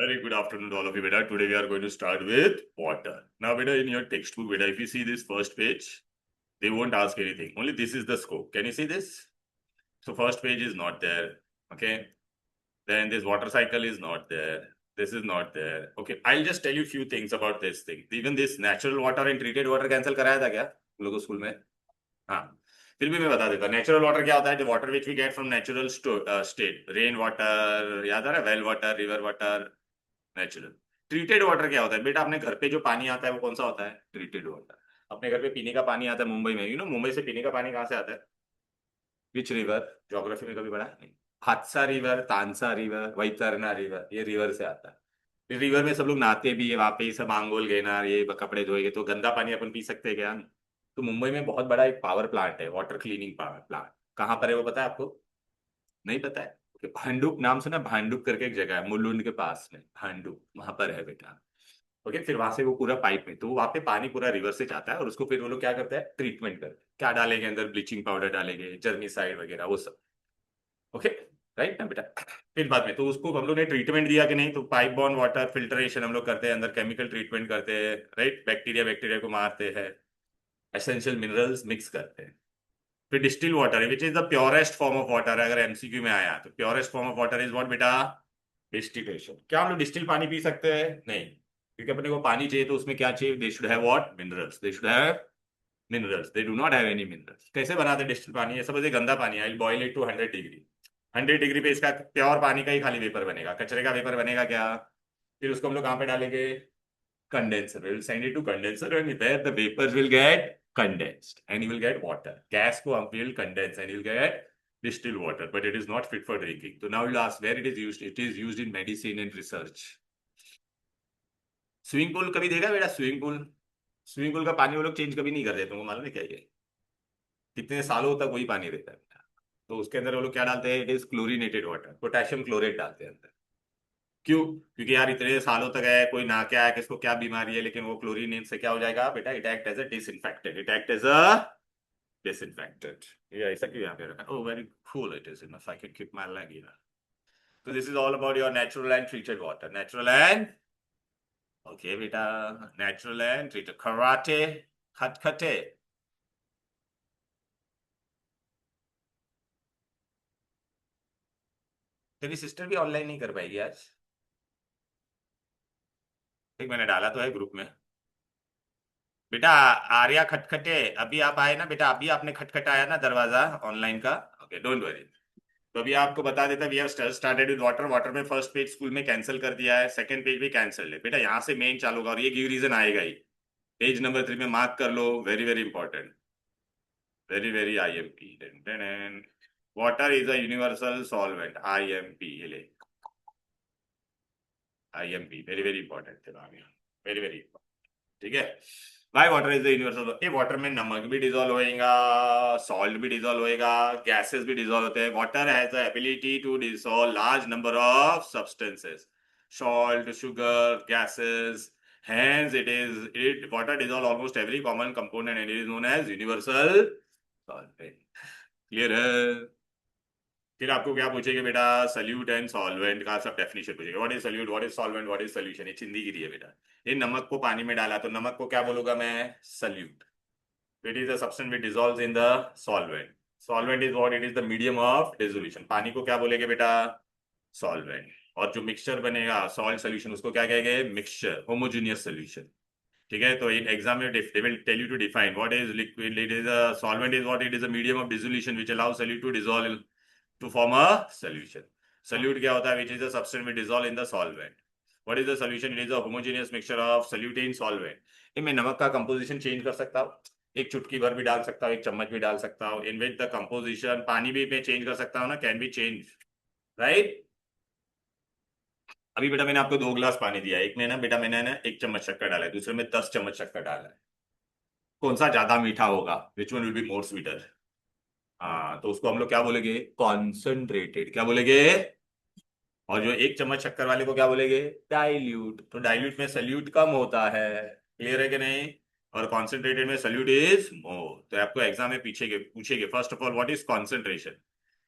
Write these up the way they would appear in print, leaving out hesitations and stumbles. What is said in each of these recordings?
Very good afternoon to all of you, beta. Today we are going to start with water. Now, beta, in your textbook, beta, if you see this first page, they won't ask anything. Only this is the scope. Can you see this? So first page is not there. Okay. Then this water cycle is not there. This is not there. Okay. I'll just tell you a few things about this thing. Even this natural water and treated water cancel कराया था क्या लोगों school में? हाँ. फिर भी मैं बता देता हूँ. नेचुरल वाटर क्या होता है? Water which we get from natural state. Rain water याद आ रहा है? Well water, river water, natural. Treated water क्या होता है बेटा? अपने घर पे जो पानी आता है वो कौन सा होता है? Treated water. अपने घर पे पीने का पानी आता है मुंबई में. मुंबई से पीने का पानी कहाँ से आता है? Which river? ज्योग्राफी में कभी पढ़ा नहीं? हादसा river, Tansa river, Vaitarna river, ये रिवर से आता है. फिर रिवर में सब लोग नहाते भी है. वहां पे सब आंगोल गेनार ये कपड़े धोएंगे तो गंदा पानी अपन पी सकते हैं क्या? तो मुंबई में बहुत बड़ा एक पावर प्लांट है, वाटर क्लीनिंग पावर प्लांट. कहाँ पर है वो पता है आपको? नहीं पता है? भांडुप नाम सुना? भांडुप करके एक जगह है मुलुंड के पास में, भांडुप वहां पर है बेटा. ओके. फिर वहां से वो पूरा पाइप में, तो वहां पे पानी पूरा रिवर से जाता है और उसको फिर वो लोग क्या करते हैं? ट्रीटमेंट करते हैं. क्या डालेंगे अंदर? ब्लीचिंग पाउडर डालेंगे, जर्मीसाइड वगैरह वो सब. ओके. राइट ना बेटा? फिर बाद में तो उसको हम लोग ने ट्रीटमेंट दिया कि नहीं? तो पाइप बॉर्न वाटर फिल्ट्रेशन हम लोग करते हैं, अंदर केमिकल ट्रीटमेंट करते हैं. राइट. बैक्टीरिया बैक्टीरिया को मारते हैं, एसेंशियल मिनरल्स मिक्स करते हैं. फिर डिस्टिल वाटर है विच is the purest form of water. अगर एमसीक्यू में आया तो purest form of water is what बेटा? डिस्टिलेशन. क्या हम लोग डिस्टिल पानी पी सकते हैं? नहीं, क्योंकि अपने को पानी चाहिए तो उसमें क्या चाहिए? They should have what? Minerals. They should have minerals. They do not have any minerals. कैसे बनाते डिस्टिल पानी? ये सब गंदा पानी है. I boil it to 100 degree. 100 degree पे इसका प्योर पानी का ही खाली वेपर बनेगा, कचरे का वेपर बनेगा क्या? फिर उसको हम लोग कहाँ पे डालेंगे? condenser. We will send it to condenser and where the vapors will get condensed and you will get water. Gas को हम will condense and you will get distilled water, but it is not fit for drinking. So now you'll ask where it is used. It is used in medicine and research. Swimming pool कभी देखा बेटा? Swimming pool, swimming pool का पानी वो लोग change कभी नहीं करते. तुमको मालूम है क्या ये? कितने सालों तक वही पानी रहता है बेटा. तो उसके अंदर वो लोग क्या डालते हैं? It is chlorinated water, potassium chlorate डालते हैं अंदर. क्यों? क्योंकि यार इतने सालों तक है, कोई ना क्या है, किसको क्या बीमारी है, लेकिन वो क्लोरीन से क्या हो जाएगा बेटा? It act as a disinfectant. It act as a disinfectant. ये ऐसा क्यों यहाँ पे रखा? Oh very cool it is enough. I can keep my leg here. So this is all about your natural and treated water. Natural and okay बेटा, natural and treated. Karate, खटखटे. तेरी sister भी online नहीं कर पाएगी आज? ठीक, मैंने डाला तो है ग्रुप में. बेटा आर्या खटखटे, अभी आप आए ना बेटा? अभी आपने खटखटाया ना दरवाजा ऑनलाइन का? Okay don't worry. तो अभी आपको बता देता, we have started with water. Water में फर्स्ट पेज स्कूल में कैंसिल कर दिया है, सेकंड पेज भी कैंसिल है बेटा. यहाँ से मेन चालू होगा और ये गिव रीजन आएगा ही. पेज नंबर 3 में मार्क कर लो. Very very important. Very very IMP. Water is a universal solvent. IMP ये ले. आईएमपी वेरी वेरी इंपॉर्टेंट थे. Very very important. ठीक है भाई. Water is the universal. ये वाटर में नमक भी डिजोल्व होएगा, सॉल्ट भी डिजोल्व होएगा, गैसेस भी डिजोल्व होते हैं. Water has the ability to dissolve large number of substances, salt, sugar, gases. Hence it water dissolve almost every common component and it is known as universal solvent. Clear है? फिर आपको क्या पूछेगा बेटा? Salute and solvent का सब definition पूछेगा. What is solute, what is solvent, what is solution. ये चिंदी गिरी है बेटा. ये नमक को पानी में डाला तो नमक को क्या बोलूंगा मैं? Solute. It is the substance which dissolves in the solvent. Solvent is what? It is the medium of dissolution. पानी को क्या बोलेंगे बेटा? सॉल्वेंट. और जो मिक्सचर बनेगा सॉल्ट सोल्यूशन उसको क्या कहेंगे? Mixture, homogeneous solution. ठीक है. तो इन एग्जाम में they will tell you to define what is liquid. It is a solvent is what? It is a medium of dissolution which allows solute to dissolve to form a solution. Solute क्या होता है? Which is a substance which dissolve in the solvent. What is the solution? It is a homogeneous mixture of solute in solvent. ये मैं नमक का composition change कर सकता हूँ. एक चुटकी भर भी डाल सकता हूँ, एक चम्मच भी डाल सकता हूँ. इन विच द कंपोजिशन. पानी भी मैं चेंज कर सकता हूँ ना? Can be change. राइट. अभी बेटा मैंने आपको 2 गिलास पानी दिया. एक में ना बेटा मैंने ना 1 चम्मच शक्कर डाला है, दूसरे में 10 चम्मच शक्कर डाला है. कौन सा ज्यादा मीठा होगा? Which one will be more sweeter? हाँ, तो उसको हम लोग क्या बोलेंगे? कॉन्सेंट्रेटेड. क्या बोलेंगे? और जो 1 चम्मच शक्कर वाले को क्या बोलेंगे? डाइल्यूट. तो डाइल्यूट में सल्यूट कम होता है. क्लियर है कि नहीं? और कॉन्सेंट्रेटेड में सल्यूट इज मोर. तो आपको एग्जाम में पीछे के पूछेगे first of all what is concentration.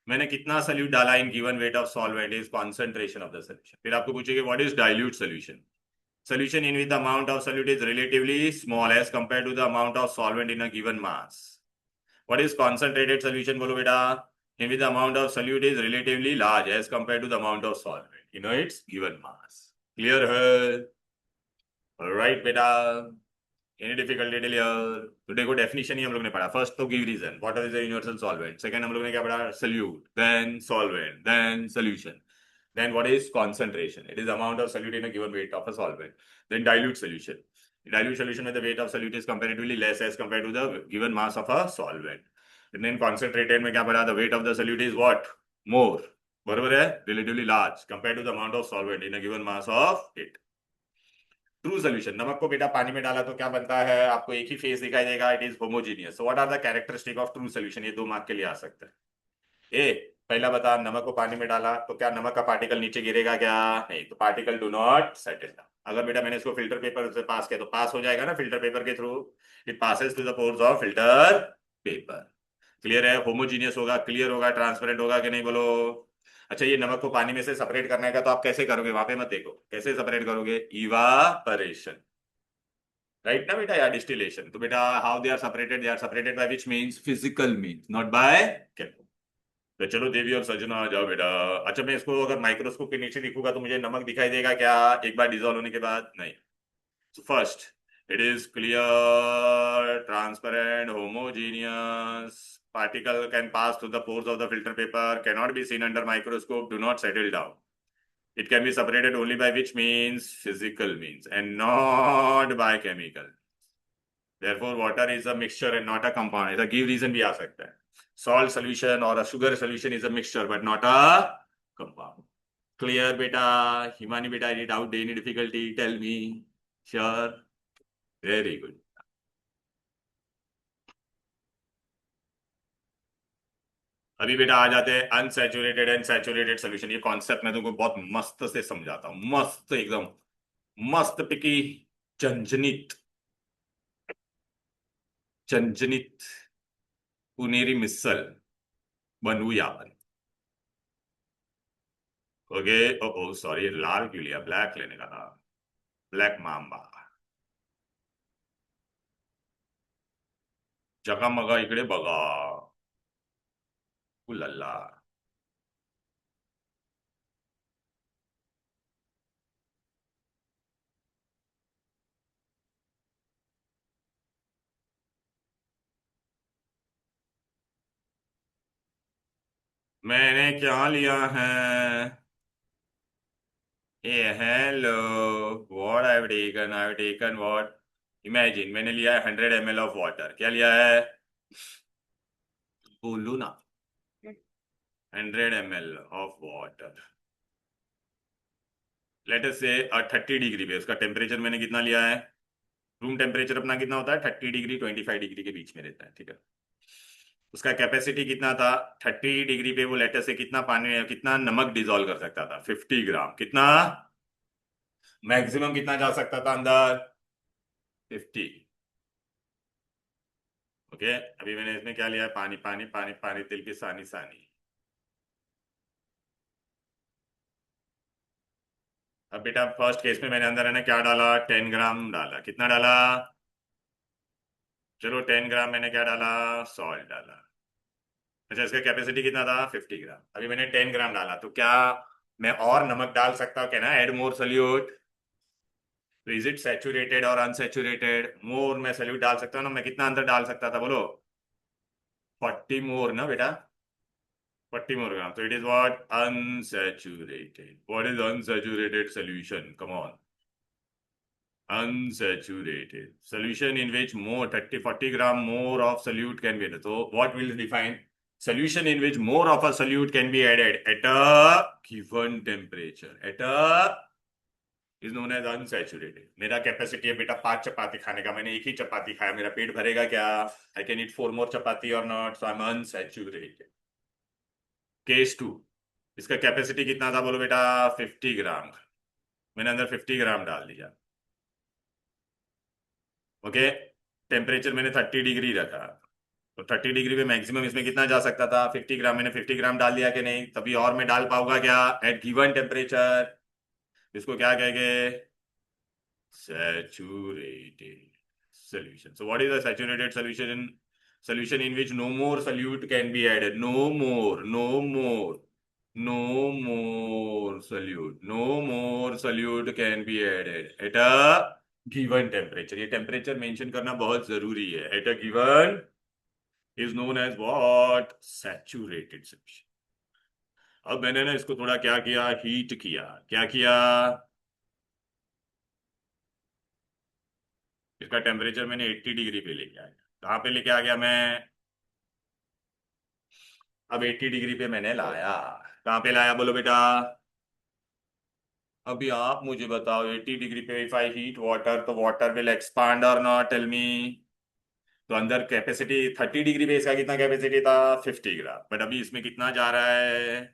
मैंने कितना सोल्यूट डाला in given weight of solvent is concentration of the solution. फिर आपको पूछेगा what is dilute solution. Solution in which the amount of solute is relatively small as compared to the amount of solvent in a given mass. What is concentrated solution बोलो बेटा? In which the amount of solute is relatively large as compared to the amount of solvent in its given mass. Clear है? Alright बेटा. Any difficulty till here? तो देखो definition ही हम लोग ने पढ़ा। फर्स्ट तो give reason, water is a universal solvent. Second हम लोग ने क्या पढ़ा? Solute, then solvent, then solution. Then what is concentration? It is the amount of solute in a given weight of a solvent. Then dilute solution. Dilute solution where the weight of solute is comparatively less as compared to the given mass of a solvent. And then concentrated में क्या पढ़ा? The weight of the solute is what? More. बरोबर है? Relatively large compared to the amount of solvent in a given mass of it. True solution, नमक को बेटा पानी में डाला तो क्या बनता है? आपको एक ही फेस दिखाई देगा, it is homogeneous. So what are the characteristic of true solution? ये 2 मार्क के लिए आ सकता है। ए, पहला बता, नमक को पानी में डाला तो क्या नमक का पार्टिकल नीचे गिरेगा क्या? नहीं, तो particle do not settle down. अगर बेटा मैंने इसको फिल्टर पेपर से पास किया तो पास हो जाएगा ना फिल्टर पेपर के through. It passes through the pores of filter paper. Clear है? होमोजीनियस होगा, क्लियर होगा, ट्रांसपेरेंट होगा कि नहीं बोलो? अच्छा, ये नमक को पानी में से सेपरेट करने का तो आप कैसे करोगे? वहां पे मत देखो, कैसे सेपरेट करोगे? इवापरेशन, राइट ना बेटा, या डिस्टिलेशन। तो बेटा how they are separated by which means? Physical means, not by chemical. तो चलो देवी और सजना आ जाओ बेटा। अच्छा, मैं इसको अगर माइक्रोस्कोप के नीचे लिखूंगा तो मुझे नमक दिखाई देगा क्या एक बार डिजोल्व होने के बाद? नहीं। So first, it is clear, transparent, homogeneous. Particle can pass through the pores of the filter paper, cannot be seen under microscope, do not settle down. It can be separated only by which means? Physical means, and not by chemical. Therefore, water is a mixture and not a compound. ऐसा give reason भी आ सकता है। Salt solution or a sugar solution is a mixture, but not a compound. Clear, beta? Himani, beta, any doubt, any difficulty? Tell me. Sure. Very good. अभी बेटा आ जाते हैं unsaturated and saturated solution. ये concept मैं तुमको बहुत मस्त से समझाता हूँ, मस्त एकदम, मस्त पिकी, झंझनित, झंझनित पुनेरी मिसल बनूया अपन। ओके। ओ सॉरी, लाल क्यों लिया? ब्लैक लेने का था, ब्लैक माम्बा। जगमगा इकडे बघा, उलल्ला। मैंने क्या लिया है? ए hello, what I have taken? I have taken what? Imagine, मैंने लिया है 100 ml ऑफ वाटर। क्या लिया है? बोलू ना। 100 ml of water. Let us से 30 डिग्री पे उसका टेम्परेचर मैंने कितना लिया है? रूम टेम्परेचर अपना कितना होता है? 30 डिग्री 25 डिग्री के बीच में रहता है, ठीक है। उसका कैपेसिटी कितना था? 30 डिग्री पे वो लेटर से कितना पानी, कितना नमक डिजोल्व कर सकता था? 50 ग्राम। कितना? मैक्सिमम कितना जा सकता था अंदर? 50। ओके। अभी मैंने इसमें क्या लिया है? पानी पानी पानी पानी, तिल की सानी सानी। अब बेटा फर्स्ट केस में मैंने अंदर है ना क्या डाला? 10 ग्राम डाला। कितना डाला? चलो 10 ग्राम मैंने क्या डाला? सॉल्ट डाला। अच्छा, इसका कैपेसिटी कितना था? 50 ग्राम। अभी मैंने 10 ग्राम डाला तो क्या मैं और नमक डाल सकता हूँ क्या ना? Add more solute. तो इज इट सैचुरेटेड और अनसैचुरेटेड? मोर मैं सोल्यूट डाल सकता हूँ ना। मैं कितना अंदर डाल सकता था बोलो? 40 मोर ना बेटा, 40 मोर ग्राम। तो it is what? Unsaturated. What is unsaturated solution? Come on. Unsaturated solution in which more 30-40 gram more of solute can be added. So what will define solution in which more of a solute can be added at a given temperature? At a is known as unsaturated. मेरा capacity है बेटा 5 चपाती खाने का, मैंने एक ही चपाती खाया, मेरा पेट भरेगा क्या? आई कैन ईट 4 more चपाती और not, so I am unsaturated. Case 2, इसका कैपेसिटी कितना था बोलो बेटा? 50 ग्राम। मैंने अंदर 50 ग्राम डाल दिया। ओके। टेम्परेचर मैंने 30 डिग्री रखा। तो 30 डिग्री पे मैक्सिमम इसमें कितना जा सकता था? 50 ग्राम। मैंने 50 ग्राम डाल दिया कि नहीं? तभी और मैं डाल पाऊंगा क्या? At given temperature. इसको क्या कहेंगे? Saturated solution. So what is a saturated solution? Solution in which no more solute can be added. No more, no more, no more solute. No more solute can be added at a given temperature. ये temperature mention करना बहुत जरूरी है. At a given is known as what? Saturated solution. अब मैंने ना इसको थोड़ा क्या किया? हीट किया. क्या किया? इसका टेम्परेचर मैंने 80 डिग्री पे लेके आया. कहाँ पे लेके आ गया मैं? अब 80 डिग्री पे मैंने लाया. कहाँ पे लाया बोलो बेटा? अभी आप मुझे बताओ, 80 डिग्री पे इफ आई हीट वाटर तो वाटर विल एक्सपांड और नॉट? Tell me. तो अंदर कैपेसिटी 30 डिग्री पे इसका कितना कैपेसिटी था? 50 ग्राम. बट अभी इसमें कितना जा रहा है?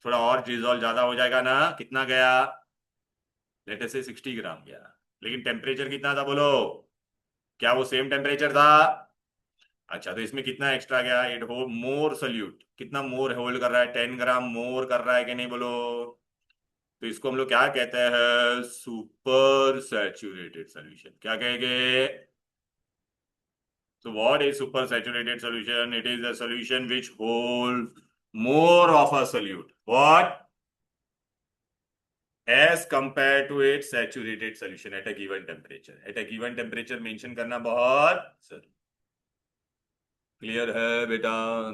थोड़ा और डिजोल्व ज्यादा हो जाएगा ना? कितना गया? लेट अस से 60 ग्राम गया. लेकिन टेम्परेचर कितना था बोलो? क्या वो सेम टेम्परेचर था? अच्छा, तो इसमें कितना एक्स्ट्रा गया? इट हो मोर सोल्यूट. कितना मोर होल्ड कर रहा है? 10 ग्राम मोर कर रहा है कि नहीं बोलो? तो इसको हम लोग क्या कहते हैं? Super saturated solution. क्या कहेंगे? So what is super saturated solution? It is a solution which holds more of a solute. What? As compared to its saturated solution at a given temperature. At a given temperature mention करना बहुत clear है बेटा.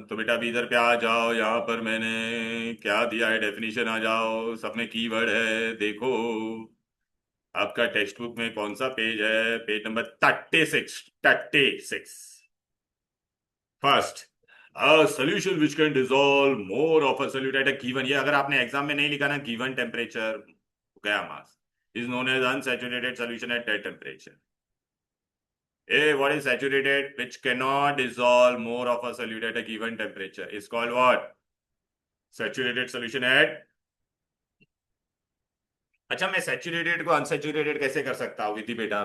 तो बेटा अभी इधर पे आ जाओ. यहाँ पर मैंने क्या दिया है डेफिनेशन. आ जाओ, सब में कीवर्ड है देखो. आपका टेक्स्ट बुक में कौन सा पेज है? Page number 36. 36. First, a solution which can dissolve more of a solute at a given. ये अगर आपने एग्जाम में नहीं लिखा ना, गिवन टेम्परेचर, गया marks. Is known as unsaturated solution at that temperature. A what is saturated which cannot dissolve more of a solute at a given temperature is called what? Saturated solution at. अच्छा, मैं saturated को unsaturated कैसे कर सकता हूँ विधि बेटा?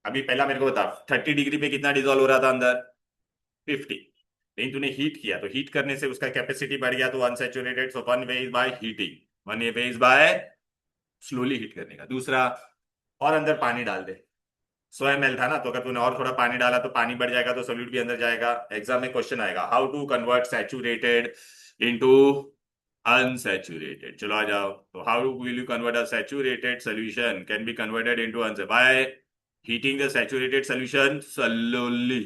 अभी पहला मेरे को बता, 30 डिग्री पे कितना डिजोल्व हो रहा था अंदर? 50. लेकिन तूने हीट किया तो हीट करने से उसका कैपेसिटी बढ़ गया तो unsaturated. So one way is by heating. One way is by slowly heat करने का. दूसरा, और अंदर पानी डाल दे. 100 ml था ना, तो अगर तूने और थोड़ा पानी डाला तो पानी बढ़ जाएगा तो सोल्यूट भी अंदर जाएगा. एग्जाम में क्वेश्चन आएगा, how to convert saturated into unsaturated. चलो आ जाओ. तो how will you convert a saturated solution can be converted into unsaturated by heating the saturated solution slowly.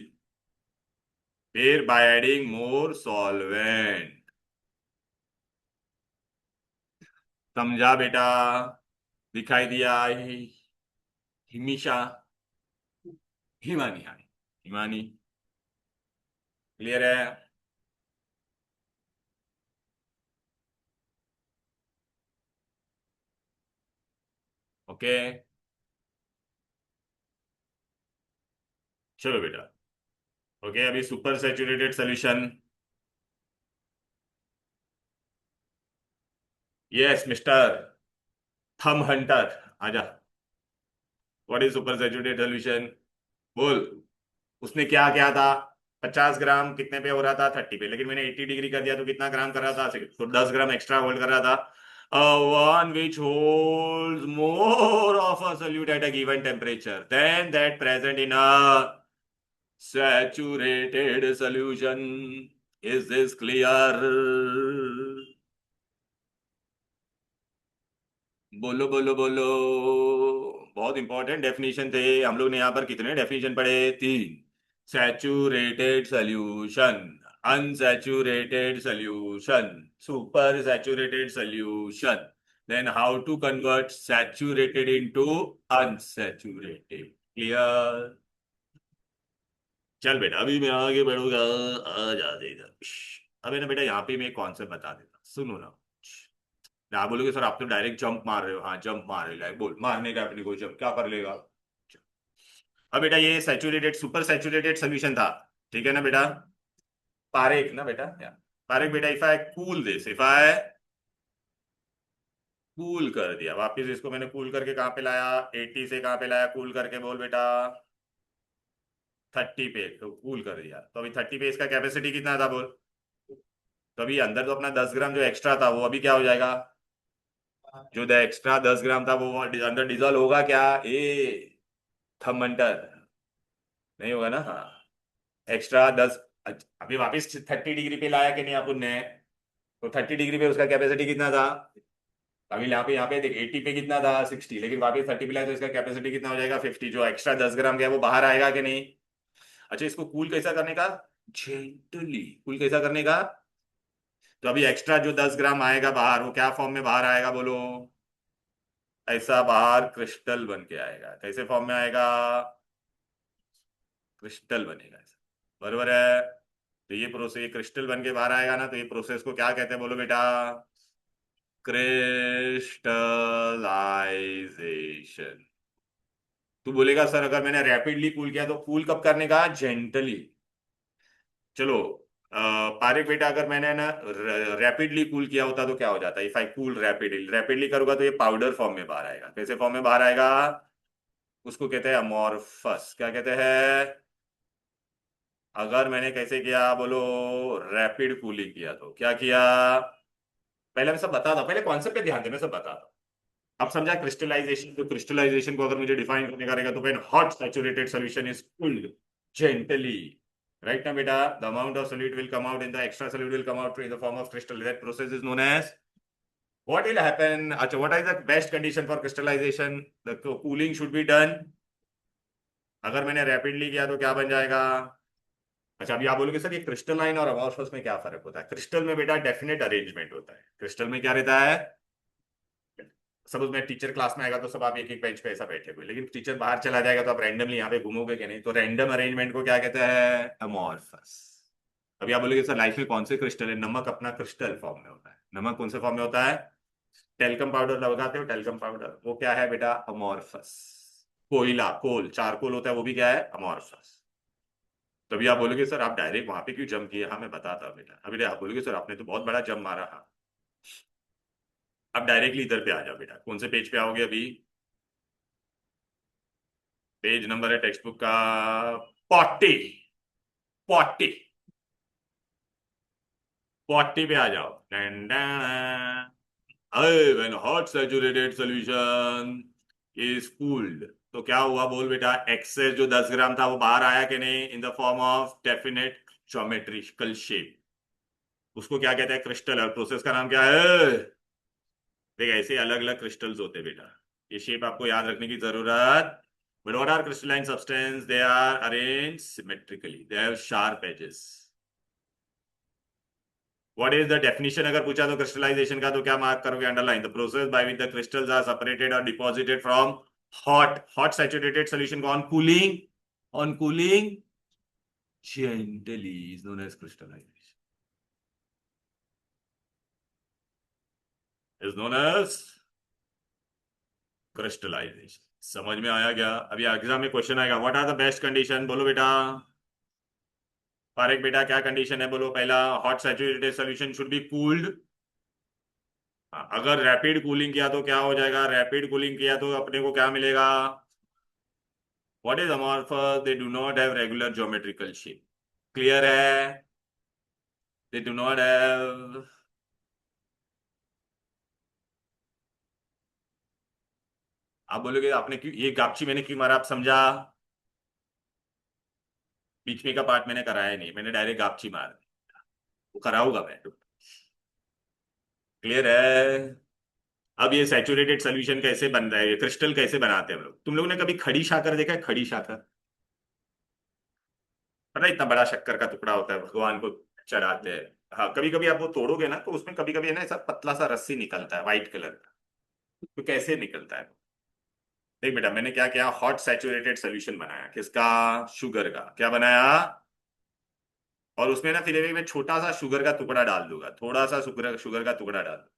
फिर बाय एडिंग मोर सॉल्वेंट. समझा बेटा? दिखाई दिया? हिमिशा, हिमानी, हाँ हिमानी. क्लियर है? ओके. चलो बेटा. ओके, अभी super saturated solution. Yes mister थम हंटर, आजा. What is super saturated solution? बोल. उसने क्या क्या था? 50 ग्राम कितने पे हो रहा था? 30 पे. लेकिन मैंने 80 डिग्री कर दिया तो कितना ग्राम कर रहा था? तो 10 ग्राम एक्स्ट्रा होल्ड कर रहा था. One which holds more of a solute at a given temperature than that present in a saturated solution. Is this clear? बोलो बोलो बोलो. बहुत इंपॉर्टेंट डेफिनेशन थे. हम लोग ने यहाँ पर कितने डेफिनेशन पढ़े? 3. Saturated solution, unsaturated solution, super saturated solution. Then how to convert saturated into unsaturated. Clear? चल बेटा, अभी मैं आगे बढ़ूंगा. आ जा देगा. अबे ना बेटा, यहाँ पे मैं एक कॉन्सेप्ट बता देता, सुनो ना. आप बोलोगे सर आप तो डायरेक्ट जंप मार रहे हो. हाँ जंप मार रहे हो. बोल, मारने का अपने को जंप क्या कर लेगा? अब बेटा ये सैचुरेटेड सुपर सैचुरेटेड सोल्यूशन था. ठीक है ना बेटा? पारेख ना बेटा, या पारेख बेटा. If I cool this, if I cool कर दिया वापिस इसको, मैंने कूल करके कहाँ पे लाया? 80 से कहाँ पे लाया कूल करके? बोल बेटा. 30 पे तो कूल कर दिया, तो अभी 30 पे इसका कैपेसिटी कितना था बोल। तो अभी अंदर तो अपना 10 ग्राम जो एक्स्ट्रा था वो अभी क्या हो जाएगा, जो एक्स्ट्रा 10 ग्राम था वो अंदर डिजोल्व होगा क्या, ए थर्मंटर, नहीं होगा ना, हाँ। एक्स्ट्रा 10, अभी वापस 30 डिग्री पे लाया कि नहीं अपन ने, तो 30 डिग्री पे उसका कैपेसिटी कितना था, अभी यहाँ पे देख 80 पे कितना था 60, लेकिन वापस 30 पे लाया तो इसका कैपेसिटी कितना हो जाएगा 50, जो एक्स्ट्रा 10 ग्राम गया वो बाहर आएगा कि नहीं। अच्छा इसको कूल कैसा करने का, जेंटली कूल कैसा करने का, तो अभी एक्स्ट्रा जो 10 ग्राम आएगा बाहर वो क्या फॉर्म में बाहर आएगा बोलो, ऐसा बाहर क्रिस्टल बन के आएगा, कैसे फॉर्म में आएगा, क्रिस्टल बनेगा ऐसा, बरोबर है। तो ये प्रोसेस, ये क्रिस्टल बन के बाहर आएगा ना, तो ये प्रोसेस को क्या कहते हैं बोलो बेटा, क्रिस्टलाइजेशन। तू बोलेगा सर अगर मैंने रैपिडली कूल किया तो कूल कब करने का, जेंटली। चलो पारिक बेटा अगर मैंने ना रैपिडली कूल किया होता तो क्या हो जाता, if I cool rapidly, rapidly करूंगा तो ये पाउडर फॉर्म में बाहर आएगा, कैसे फॉर्म में बाहर आएगा, उसको कहते हैं अमॉर्फस, क्या कहते हैं। अगर मैंने कैसे किया बोलो, रैपिड कूलिंग किया तो क्या किया, पहले मैं सब बता था, पहले कॉन्सेप्ट पे ध्यान दे, मैं सब बता था। अब समझा क्रिस्टलाइजेशन, तो क्रिस्टलाइजेशन को अगर मुझे डिफाइन करने का रहेगा तो when hot saturated solution is cooled gently, right ना बेटा, the amount of solute will come out in the extra solute will come out in the form of crystal, that process is known as what will happen, अच्छा what is the best condition for crystallization, the cooling should be done, अगर मैंने rapidly किया तो क्या बन जाएगा। अच्छा अभी आप बोलोगे सर ये क्रिस्टलाइन और अमॉर्फस में क्या फर्क होता है, क्रिस्टल में बेटा डेफिनेट अरेंजमेंट होता है, क्रिस्टल में क्या रहता है, सपोज मैं टीचर क्लास में आएगा तो सब आप एक एक बेंच पे ऐसा बैठे हुए, लेकिन टीचर बाहर चला जाएगा तो आप रैंडमली यहाँ पे घूमोगे कि नहीं, तो रैंडम अरेंजमेंट को क्या कहते हैं, अमॉर्फस। अभी आप बोलोगे सर लाइफ में कौन से क्रिस्टल है, नमक अपना क्रिस्टल फॉर्म में होता है, नमक कौन से फॉर्म में होता है, टेल्कम पाउडर लगाते हो, टेल्कम पाउडर वो क्या है बेटा, अमॉर्फस। कोयला कोल चारकोल होता है वो भी क्या है, अमॉर्फस। तभी आप बोलोगे सर आप डायरेक्ट वहां पे क्यों जंप किए, हाँ मैं बताता हूँ बेटा, अभी आप बोलोगे सर आपने तो बहुत बड़ा जंप मारा, हाँ। अब डायरेक्टली इधर पे आ जाओ बेटा, कौन से पेज पे आओगे अभी, पेज नंबर है टेक्स्ट बुक का 40, 40, 40 पे आ जाओ। Done done, when hot saturated solution is cooled, तो क्या हुआ बोल बेटा, एक्सेस जो 10 ग्राम था वो बाहर आया कि नहीं, इन the form of definite geometrical shape, उसको क्या कहते हैं, क्रिस्टल, और प्रोसेस का नाम क्या है, देख ऐसे अलग अलग क्रिस्टल्स होते हैं बेटा, ये शेप आपको याद रखने की जरूरत। But what are crystalline substance? They are arranged symmetrically. They have sharp edges. What is the definition अगर पूछा तो crystallization का, तो क्या मार्क करोगे, underline, the process by which the crystals are separated or deposited from hot saturated solution on cooling, on cooling gently is known as crystallization, is known as crystallization। समझ में आया क्या, अभी एग्जाम में क्वेश्चन आएगा, what are the best condition, बोलो बेटा, फारिक बेटा क्या कंडीशन है बोलो, पहला hot saturated solution should be cooled, अगर रैपिड कूलिंग किया तो क्या हो जाएगा, रैपिड कूलिंग किया तो अपने को क्या मिलेगा, what is amorphous, they do not have regular geometrical shape, clear है, दे डू नॉट हैव, आप बोलोगे आपने क्यों ये गापची मैंने क्यों मारा, आप समझा, बीच में का पार्ट मैंने कराया नहीं, मैंने डायरेक्ट गापची मार दी, वो कराऊंगा मैं, क्लियर है। अब ये सैचुरेटेड सोल्यूशन कैसे बन रहा है, ये क्रिस्टल कैसे बनाते हैं हम लोग, तुम लोगों ने कभी खड़ी शाकर देखा है, खड़ी शाकर, पता है इतना बड़ा शक्कर का टुकड़ा होता है, भगवान को चढ़ाते हैं, हाँ कभी कभी आप वो तोड़ोगे ना तो उसमें कभी कभी है ना ऐसा पतला सा रस्सी निकलता है व्हाइट कलर का, तो कैसे निकलता है, देख बेटा मैंने क्या किया, हॉट सैचुरेटेड सोल्यूशन बनाया, किसका, शुगर का, क्या बनाया, और उसमें ना फिर एक मैं छोटा सा शुगर का टुकड़ा डाल दूंगा, थोड़ा सा शुगर शुगर का टुकड़ा डाल दूंगा,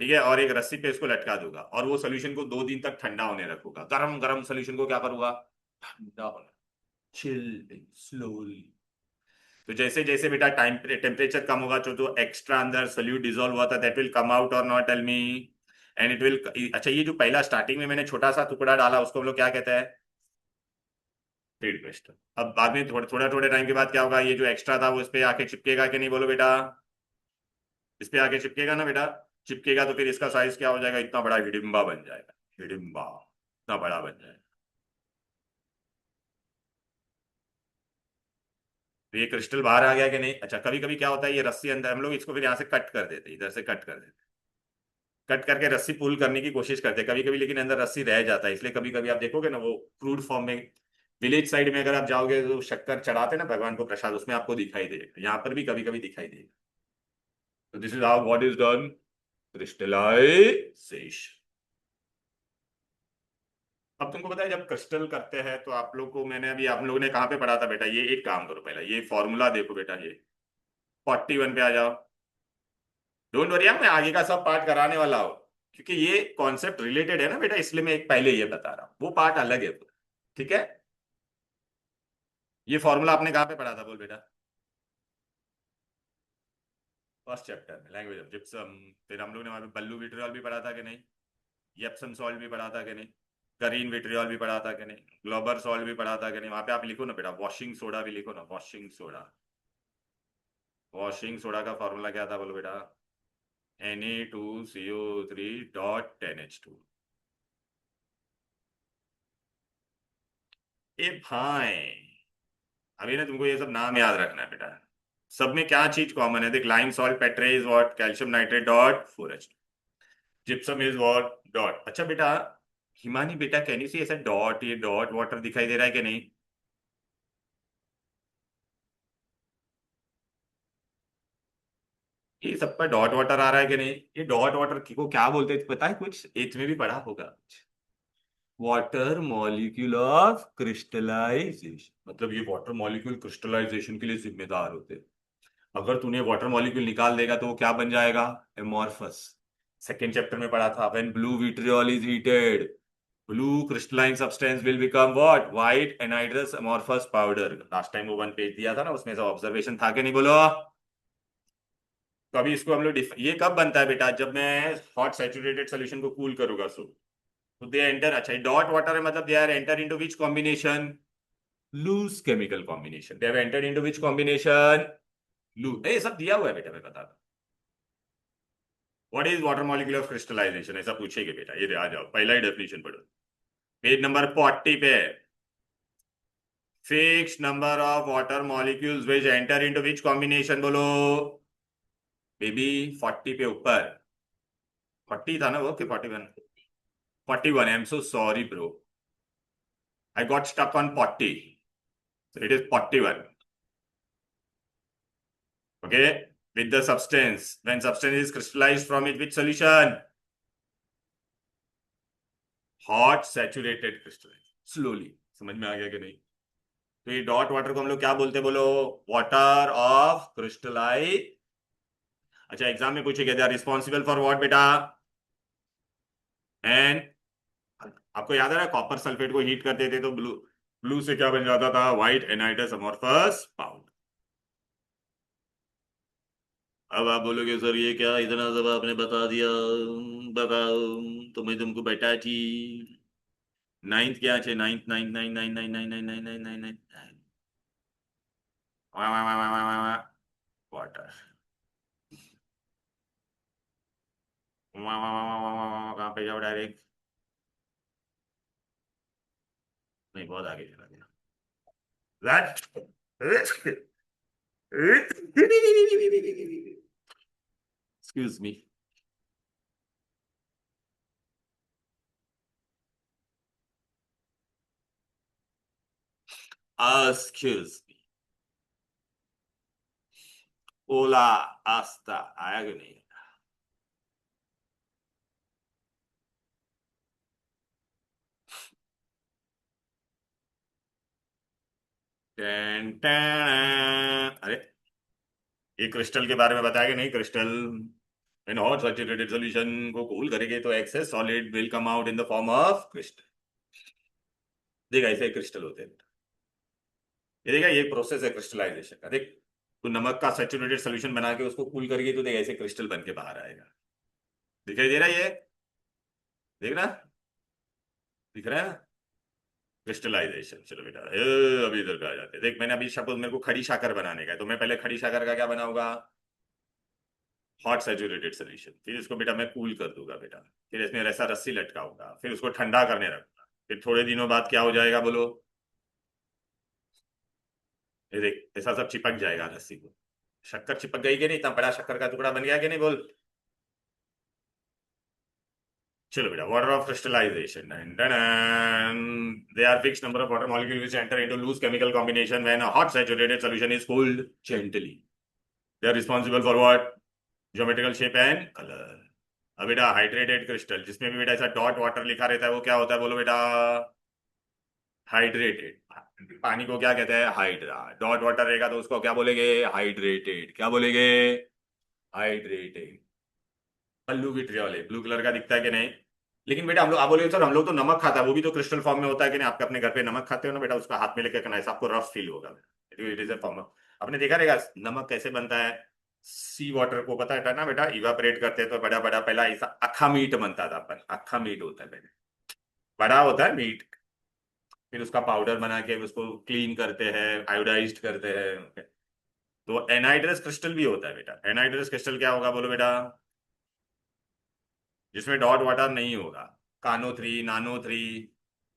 ठीक है, और एक रस्सी पे इसको लटका दूंगा, और वो सोल्यूशन को 2 दिन तक ठंडा होने रखूंगा, गरम गरम सोल्यूशन को क्या करूंगा, ठंडा होना, चिल स्लोली, तो जैसे जैसे बेटा टाइम टेम्परेचर कम होगा जो एक्स्ट्रा अंदर सोल्यूट डिसॉल्व हुआ था दैट विल कम आउट और not, tell me, and it will, अच्छा ये जो पहला स्टार्टिंग में मैंने छोटा सा टुकड़ा डाला उसको हम लोग क्या कहते हैं, फीड क्रिस्टल। अब बाद में थोड़े टाइम के बाद क्या होगा, ये जो एक्स्ट्रा था वो इस पे आके चिपकेगा कि नहीं, बोलो बेटा। इस पे आके चिपकेगा ना बेटा। चिपकेगा तो फिर इसका साइज क्या हो जाएगा, इतना बड़ा हिडिंबा बन जाएगा। हिडिंबा इतना बड़ा बन जाएगा। तो ये क्रिस्टल बाहर आ गया कि नहीं। अच्छा, कभी कभी क्या होता है, ये रस्सी अंदर, हम लोग इसको फिर यहाँ से कट कर देते हैं, इधर से कट कर देते हैं। कट करके रस्सी पुल करने की कोशिश करते हैं कभी कभी, लेकिन अंदर रस्सी रह जाता है, इसलिए कभी कभी आप देखोगे ना वो क्रूड फॉर्म में। विलेज साइड में अगर आप जाओगे तो शक्कर चढ़ाते ना भगवान को प्रसाद, उसमें आपको दिखाई देगा, यहाँ पर भी कभी कभी दिखाई देगा। तो this is how what is done, crystallization. अब तुमको पता है जब क्रिस्टल करते हैं तो आप लोग को, मैंने अभी आप लोगों ने कहाँ पे पढ़ा था बेटा, ये एक काम करो पहले, ये फॉर्मूला देखो बेटा, ये 41 पे आ जाओ। डोंट वरी, मैं आगे का सब पार्ट कराने वाला हूँ, क्योंकि ये कॉन्सेप्ट रिलेटेड है ना बेटा, इसलिए मैं एक पहले ये बता रहा हूँ, वो पार्ट अलग है। ठीक है। ये फॉर्मूला आपने कहाँ पे पढ़ा था, बोल बेटा। फर्स्ट चैप्टर में, लैंग्वेज ऑफ जिप्सम। फिर हम लोग ने वहां पे बल्लू विट्रियल भी पढ़ा था कि नहीं, येप्सम सॉल्ट भी पढ़ा था कि नहीं, करीन विट्रियल भी पढ़ा था कि नहीं, ग्लोबर सॉल्ट भी पढ़ा था कि नहीं। वहां पे आप लिखो ना बेटा, वॉशिंग सोडा भी लिखो ना, वॉशिंग सोडा। वॉशिंग सोडा का फॉर्मूला क्या था, बोलो बेटा। Na2CO3.10H2। ए भाई, अभी ना तुमको ये सब नाम याद रखना है बेटा। सब में क्या चीज कॉमन है, देख, lime salt Petre is what, calcium nitrate dot 4H। Gypsum is what, dot. अच्छा बेटा, हिमानी बेटा कैन यू सी ऐसा डॉट, ये डॉट वाटर दिखाई दे रहा है कि नहीं। ये सब पर डॉट वाटर आ रहा है कि नहीं। ये डॉट वाटर को क्या बोलते हैं पता है, कुछ एथ में भी पढ़ा होगा। वाटर मॉलिक्यूल ऑफ क्रिस्टलाइजेशन, मतलब ये वाटर मॉलिक्यूल क्रिस्टलाइजेशन के लिए जिम्मेदार होते हैं। अगर तूने वाटर मॉलिक्यूल निकाल देगा तो वो क्या बन जाएगा, एमॉर्फस। सेकेंड चैप्टर में पढ़ा था, when blue vitriol is heated, blue crystalline substance will become what, white anhydrous amorphous powder. Last time वो वन पेज दिया था ना, उसमें से ऑब्जर्वेशन था कि नहीं, बोलो। तो अभी इसको हम लोग ये कब बनता है बेटा, जब मैं हॉट सैचुरेटेड सोल्यूशन को कूल करूंगा, तो दे एंटर, अच्छा डॉट वाटर है मतलब they are enter into which combination, loose chemical combination. They have entered into which combination, loose. ये सब दिया हुआ है बेटा, मैं बता दूं। What is water molecule of crystallization, ऐसा पूछेगा बेटा, ये आ जाओ पहला ही डेफिनेशन पढ़ो, पेज नंबर 40 पे। Fix number of water molecules which enter into which combination, बोलो बेबी। 40 पे ऊपर, 40 था ना वो कि 41, 41, I am so sorry bro, I got stuck on 40, so it is 41. Okay, with the substance, when substance is crystallized from it, which solution, hot saturated crystalline, slowly। समझ में आ गया कि नहीं। तो ये डॉट वाटर को हम लोग क्या बोलते हैं, बोलो, वाटर ऑफ क्रिस्टलाइज। अच्छा, एग्जाम में पूछे, they are responsible for what बेटा, एंड आपको याद है ना, कॉपर सल्फेट को हीट करते थे तो ब्लू, ब्लू से क्या बन जाता था, व्हाइट एनाइडस अमॉर्फस पाउडर। अब आप बोलोगे सर ये क्या इतना सब आपने बता दिया, बताओ, तो मैं तुमको बैठा थी। नाइन्थ क्या છે ninth ninth nine nine nine nine nine nine nine nine nine water, कहाँ पे जाओ डायरेक्ट, नहीं बहुत आगे चला गया। That excuse me, excuse me, ओला आस्ता आया कि नहीं। टेन टेन, अरे ये क्रिस्टल के बारे में बताया कि नहीं, crystal in hot saturated solution को कूल करेंगे तो excess solid will come out in the form of crystal. देखा, ऐसे क्रिस्टल होते हैं। ये देखा, ये प्रोसेस है क्रिस्टलाइजेशन का, देख। तो नमक का सैचुरेटेड सॉल्यूशन बना के उसको कूल करके तो देख ऐसे क्रिस्टल बन के बाहर आएगा। दिखाई दे रहा है ये, देखना, दिख रहा है ना। क्रिस्टलाइजेशन। चलो बेटा अभी इधर पे आ जाते हैं। देख मैंने अभी सपोज मेरे को खड़ी शक्कर बनाने का है, तो मैं पहले खड़ी शक्कर का क्या बनाऊंगा, हॉट सैचुरेटेड सोल्यूशन। फिर इसको बेटा मैं कूल कर दूंगा बेटा, फिर इसमें ऐसा रस्सी लटकाऊंगा, फिर उसको ठंडा करने रखूंगा, फिर थोड़े दिनों बाद क्या हो जाएगा बोलो, ये देख ऐसा सब चिपक जाएगा रस्सी को। शक्कर चिपक गई कि नहीं, इतना बड़ा शक्कर का टुकड़ा बन गया कि नहीं बोल। चलो बेटा water of crystallization, they are fixed number of water molecule which enter into loose chemical combination when a hot saturated solution is cooled gently. They are responsible for what? Geometrical shape and color. अब बेटा hydrated crystal जिसमें भी बेटा ऐसा dot water लिखा रहता है वो क्या होता है बोलो बेटा, हाइड्रेटेड। पानी को क्या कहते हैं, हाइड्रा। डॉट वाटर रहेगा तो उसको क्या बोलेंगे, हाइड्रेटेड। क्या बोलेंगे, हाइड्रेटेड। ब्लू विट्रियल है, ब्लू कलर का दिखता है कि नहीं। लेकिन बेटा हम लोग आप बोले सर हम लोग तो नमक खाता है, वो भी तो क्रिस्टल फॉर्म में होता है कि नहीं। आपके अपने घर पे नमक खाते हो ना बेटा, उसका हाथ में लेकर करना है, आपको रफ फील होगा। It is a form. आपने देखा रहेगा नमक कैसे बनता है। सी वाटर को पता है ना बेटा, इवापोरेट करते हैं तो बड़ा बड़ा पहला ऐसा अक्खा मीट बनता था अपन, अक्खा मीट होता है पहले, बड़ा होता है मीट। फिर उसका पाउडर बना के उसको क्लीन करते हैं, आयोडाइज्ड करते हैं। तो एनहाइड्रस क्रिस्टल भी होता है बेटा। एनहाइड्रस क्रिस्टल क्या होगा बोलो बेटा, जिसमें डॉट वाटर नहीं होगा। कानो थ्री, नानो three,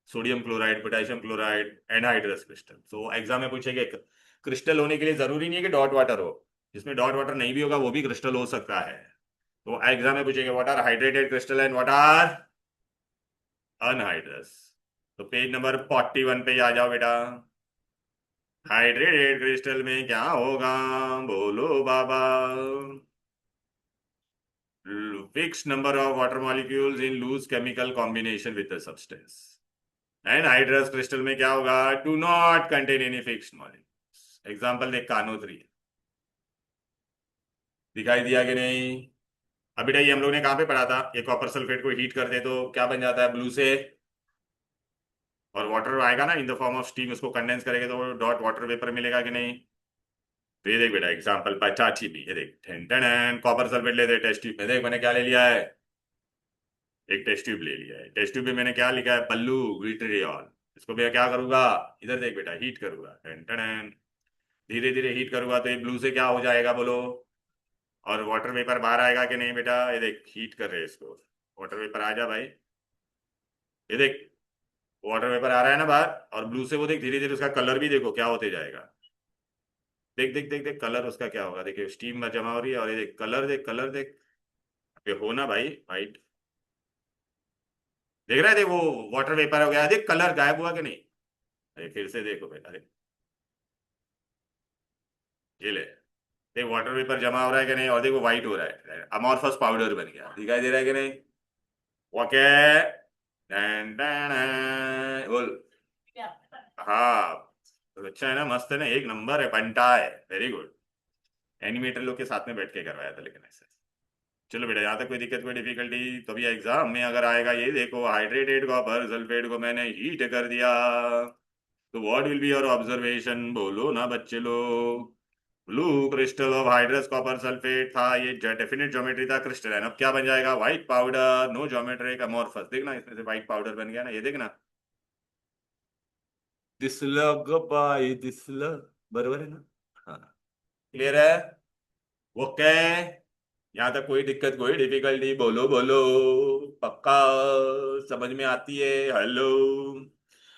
sodium chloride, potassium chloride, anhydrous crystal. तो एग्जाम में पूछेंगे क्रिस्टल होने के लिए जरूरी नहीं है कि डॉट वाटर हो, जिसमें डॉट वाटर नहीं भी होगा वो भी क्रिस्टल हो सकता है। तो एग्जाम में पूछेंगे what are hydrated crystal and what are anhydrous. तो पेज नंबर 41 पे आ जाओ बेटा। हाइड्रेटेड क्रिस्टल में क्या होगा बोलो बाबा, fixed number of water molecules in loose chemical combination with the substance. And hydrous crystal में क्या होगा, do not contain any fixed molecules. Example देख कानो थ्री, दिखाई दिया कि नहीं। अब बेटा ये हम लोग ने कहाँ पे पढ़ा था, ये कॉपर सल्फेट को हीट करते तो क्या बन जाता है ब्लू से, और वाटर आएगा ना इन द फॉर्म ऑफ स्टीम, उसको कंडेंस करेंगे तो डॉट वाटर वेपर मिलेगा कि नहीं। तो ये देख बेटा एग्जांपल पचाची भी, ये देख टेन टेन कॉपर सल्फेट ले दे टेस्ट ट्यूब में, देख मैंने क्या ले लिया है, एक टेस्ट ट्यूब ले लिया है। टेस्ट ट्यूब में मैंने क्या लिखा है, पल्लू विट्रियल। इसको भैया क्या करूंगा, इधर देख बेटा हीट करूंगा, टेन टेन धीरे धीरे हीट करूंगा तो ये ब्लू से क्या हो जाएगा बोलो, और वाटर वेपर बाहर आएगा कि नहीं बेटा। ये देख हीट कर रहे हैं इसको, वाटर वेपर आ जा भाई, ये देख वाटर वेपर आ रहा है ना बाहर, और ब्लू से वो देख धीरे धीरे उसका कलर भी देखो क्या होते जाएगा। देख देख देख देख कलर उसका क्या होगा, देखिए स्टीम में जमा हो रही है, और ये देख कलर, देख कलर देख, ये हो ना भाई वाइट, देख रहा है देख वो वाटर वेपर हो गया, देख कलर गायब हुआ कि नहीं। अरे फिर से देखो बेटा, अरे ये ले, देख वाटर वेपर जमा हो रहा है कि नहीं, और देखो व्हाइट हो रहा है, अमॉर्फस पाउडर बन गया, दिखाई दे रहा है कि नहीं। ओके बोल। हाँ तो अच्छा है ना, मस्त है ना, एक नंबर है, बनता है, वेरी गुड। एनिमेटर लोग के साथ में बैठ के करवाया था लेकिन ऐसे। चलो बेटा यहाँ तक कोई दिक्कत कोई डिफिकल्टी, तो भी एग्जाम में अगर आएगा ये देखो हाइड्रेटेड कॉपर सल्फेट को मैंने हीट कर दिया, तो what will be your observation बोलो ना बच्चे लोग। Blue crystal of hydrous copper sulphate था, ये डेफिनेट ज्योमेट्री था क्रिस्टल, अब क्या बन जाएगा, white powder, no geometric amorphous. देखना इसमें से व्हाइट पाउडर बन गया ना, ये देखना, दिसलं ग बाई दिसलं, बरोबर है ना। हाँ क्लियर है, ओके। यहाँ तक कोई दिक्कत कोई डिफिकल्टी बोलो बोलो, पक्का समझ में आती है, हेलो।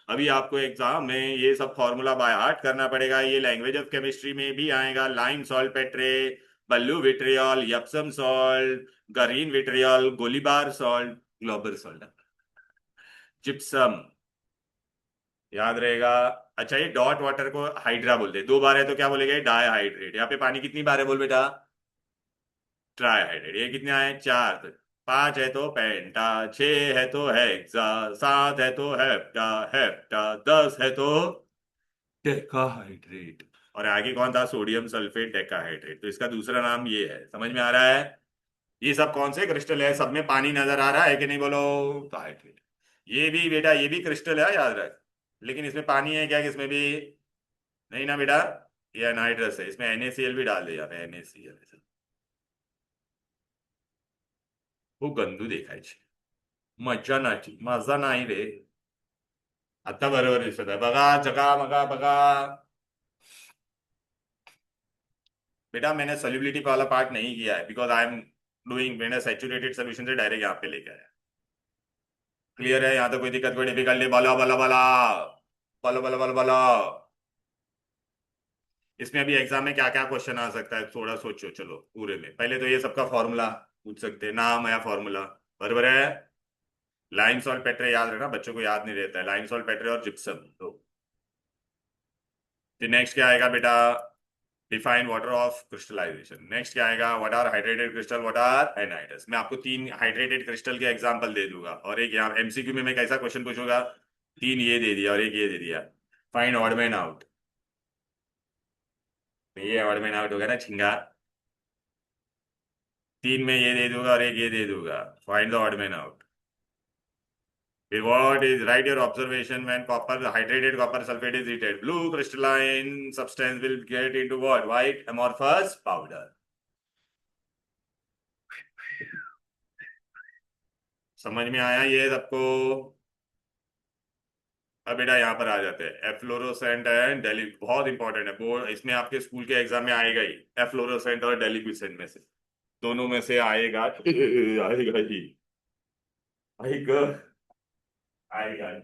अभी आपको एग्जाम में ये सब फॉर्मूला बाय हार्ट करना पड़ेगा, ये लैंग्वेज ऑफ केमिस्ट्री में भी आएगा, lime saltpetre, blue vitriol, Epsom salt, green vitriol, Glauber salt, Glauber salt, gypsum, याद रहेगा। अच्छा ये डॉट वाटर को हाइड्रा बोलते हैं, दो बार है तो क्या बोलेंगे, डाई हाइड्रेट। यहाँ पे पानी कितनी बार है बोल बेटा, ट्राई हाइड्रेट। ये कितने आए, चार, तो पांच है तो पेंटा, छह है तो हेक्सा, सात है तो हेप्टा, हेप्टा 10 है तो डेकाहाइड्रेट। और आगे कौन था, सोडियम सल्फेट डेकाहाइड्रेट, तो इसका दूसरा नाम ये है, समझ में आ रहा है। ये सब कौन से क्रिस्टल है, सब में पानी नजर आ रहा है कि नहीं बोलो, तो हाइड्रेट। ये भी बेटा ये भी क्रिस्टल है याद रख, लेकिन इसमें पानी है क्या, किसमें भी नहीं ना बेटा, ये एनहाइड्रस है, इसमें NaCl भी डाल दिया NaCl। वो गंदू देखाय છે, મજા નથી, મજા નહીં રે। आता बरोबर दिसत आहे बघा, चकामका बघा बेटा। मैंने सोल्यूबिलिटी वाला पार्ट नहीं किया है बिकॉज आई एम डूइंग, मैंने सैचुरेटेड सोल्यूशन से डायरेक्ट यहाँ पे लेके आया। क्लियर है? यहाँ तो कोई दिक्कत, कोई डिफिकल्टी? बोलो बोलो बोलो बोलो बोलो बोलो बोलो। इसमें अभी एग्जाम में क्या क्या क्वेश्चन आ सकता है थोड़ा सोचो। चलो पूरे में पहले तो ये सबका फॉर्मूला पूछ सकते हैं, नाम या फॉर्मूला। बराबर है? लाइन सॉल्ट पेट्रे याद रखना, बच्चों को याद नहीं रहता है। लाइन सॉल्ट पेट्रे और जिप्सम तो। फिर नेक्स्ट क्या आएगा बेटा? Define water of crystallization. Next क्या आएगा? What are hydrated crystal, what are anhydrous. मैं आपको तीन हाइड्रेटेड क्रिस्टल के एग्जांपल दे दूंगा और एक यहाँ एमसीक्यू में मैं कैसा क्वेश्चन पूछूंगा, तीन ये दे दिया और एक ये दे दिया। Find odd man out. ये ऑड मैन आउट होगा ना छिंगा। तीन में ये दे दूंगा और एक ये दे दूंगा। Find the odd man out. फिर what is, write your observation when copper hydrated copper sulphate is heated, blue crystalline substance will get into what, white amorphous powder. समझ में आया ये सबको? अब बेटा यहाँ पर आ जाते हैं एफ्लोरोसेंट एंड डेली, बहुत इंपॉर्टेंट है वो, इसमें आपके स्कूल के एग्जाम में आएगा ही। एफ्लोरोसेंट और डेलिक्विसेंट में से दोनों में से आएगा आएगा ही, आएगा आएगा ही।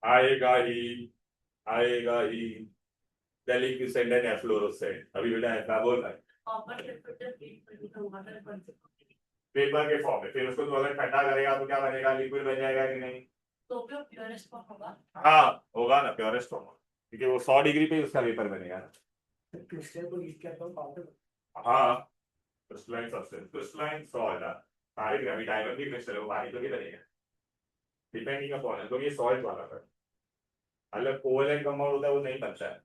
आएगा ही आएगा ही। डेलिक्विसेंट एंड एफ्लोरोसेंट। अभी बेटा ऐसा बोल रहा है पेपर के फॉर्म में, फिर उसको तो अगर ठंडा करेगा तो क्या बनेगा, लिक्विड बन जाएगा कि नहीं? तो प्योरेस्ट फॉर्म होगा। हाँ होगा ना, प्योरेस्ट फॉर्म, क्योंकि वो 100 डिग्री पे उसका वेपर बनेगा ना। क्रिस्टल को हीट करता हूं पाउडर। हाँ क्रिस्टलाइन सब्सटेंस, क्रिस्टलाइन सॉल्ट। सारे अभी डायमंड की क्रिस्टल है, वो भारी तो नहीं बनेगा, डिपेंडिंग अपॉन है। तो ये सॉल्ट वाला है, अलग कोवलेंट कंपाउंड होता है वो नहीं बनता है।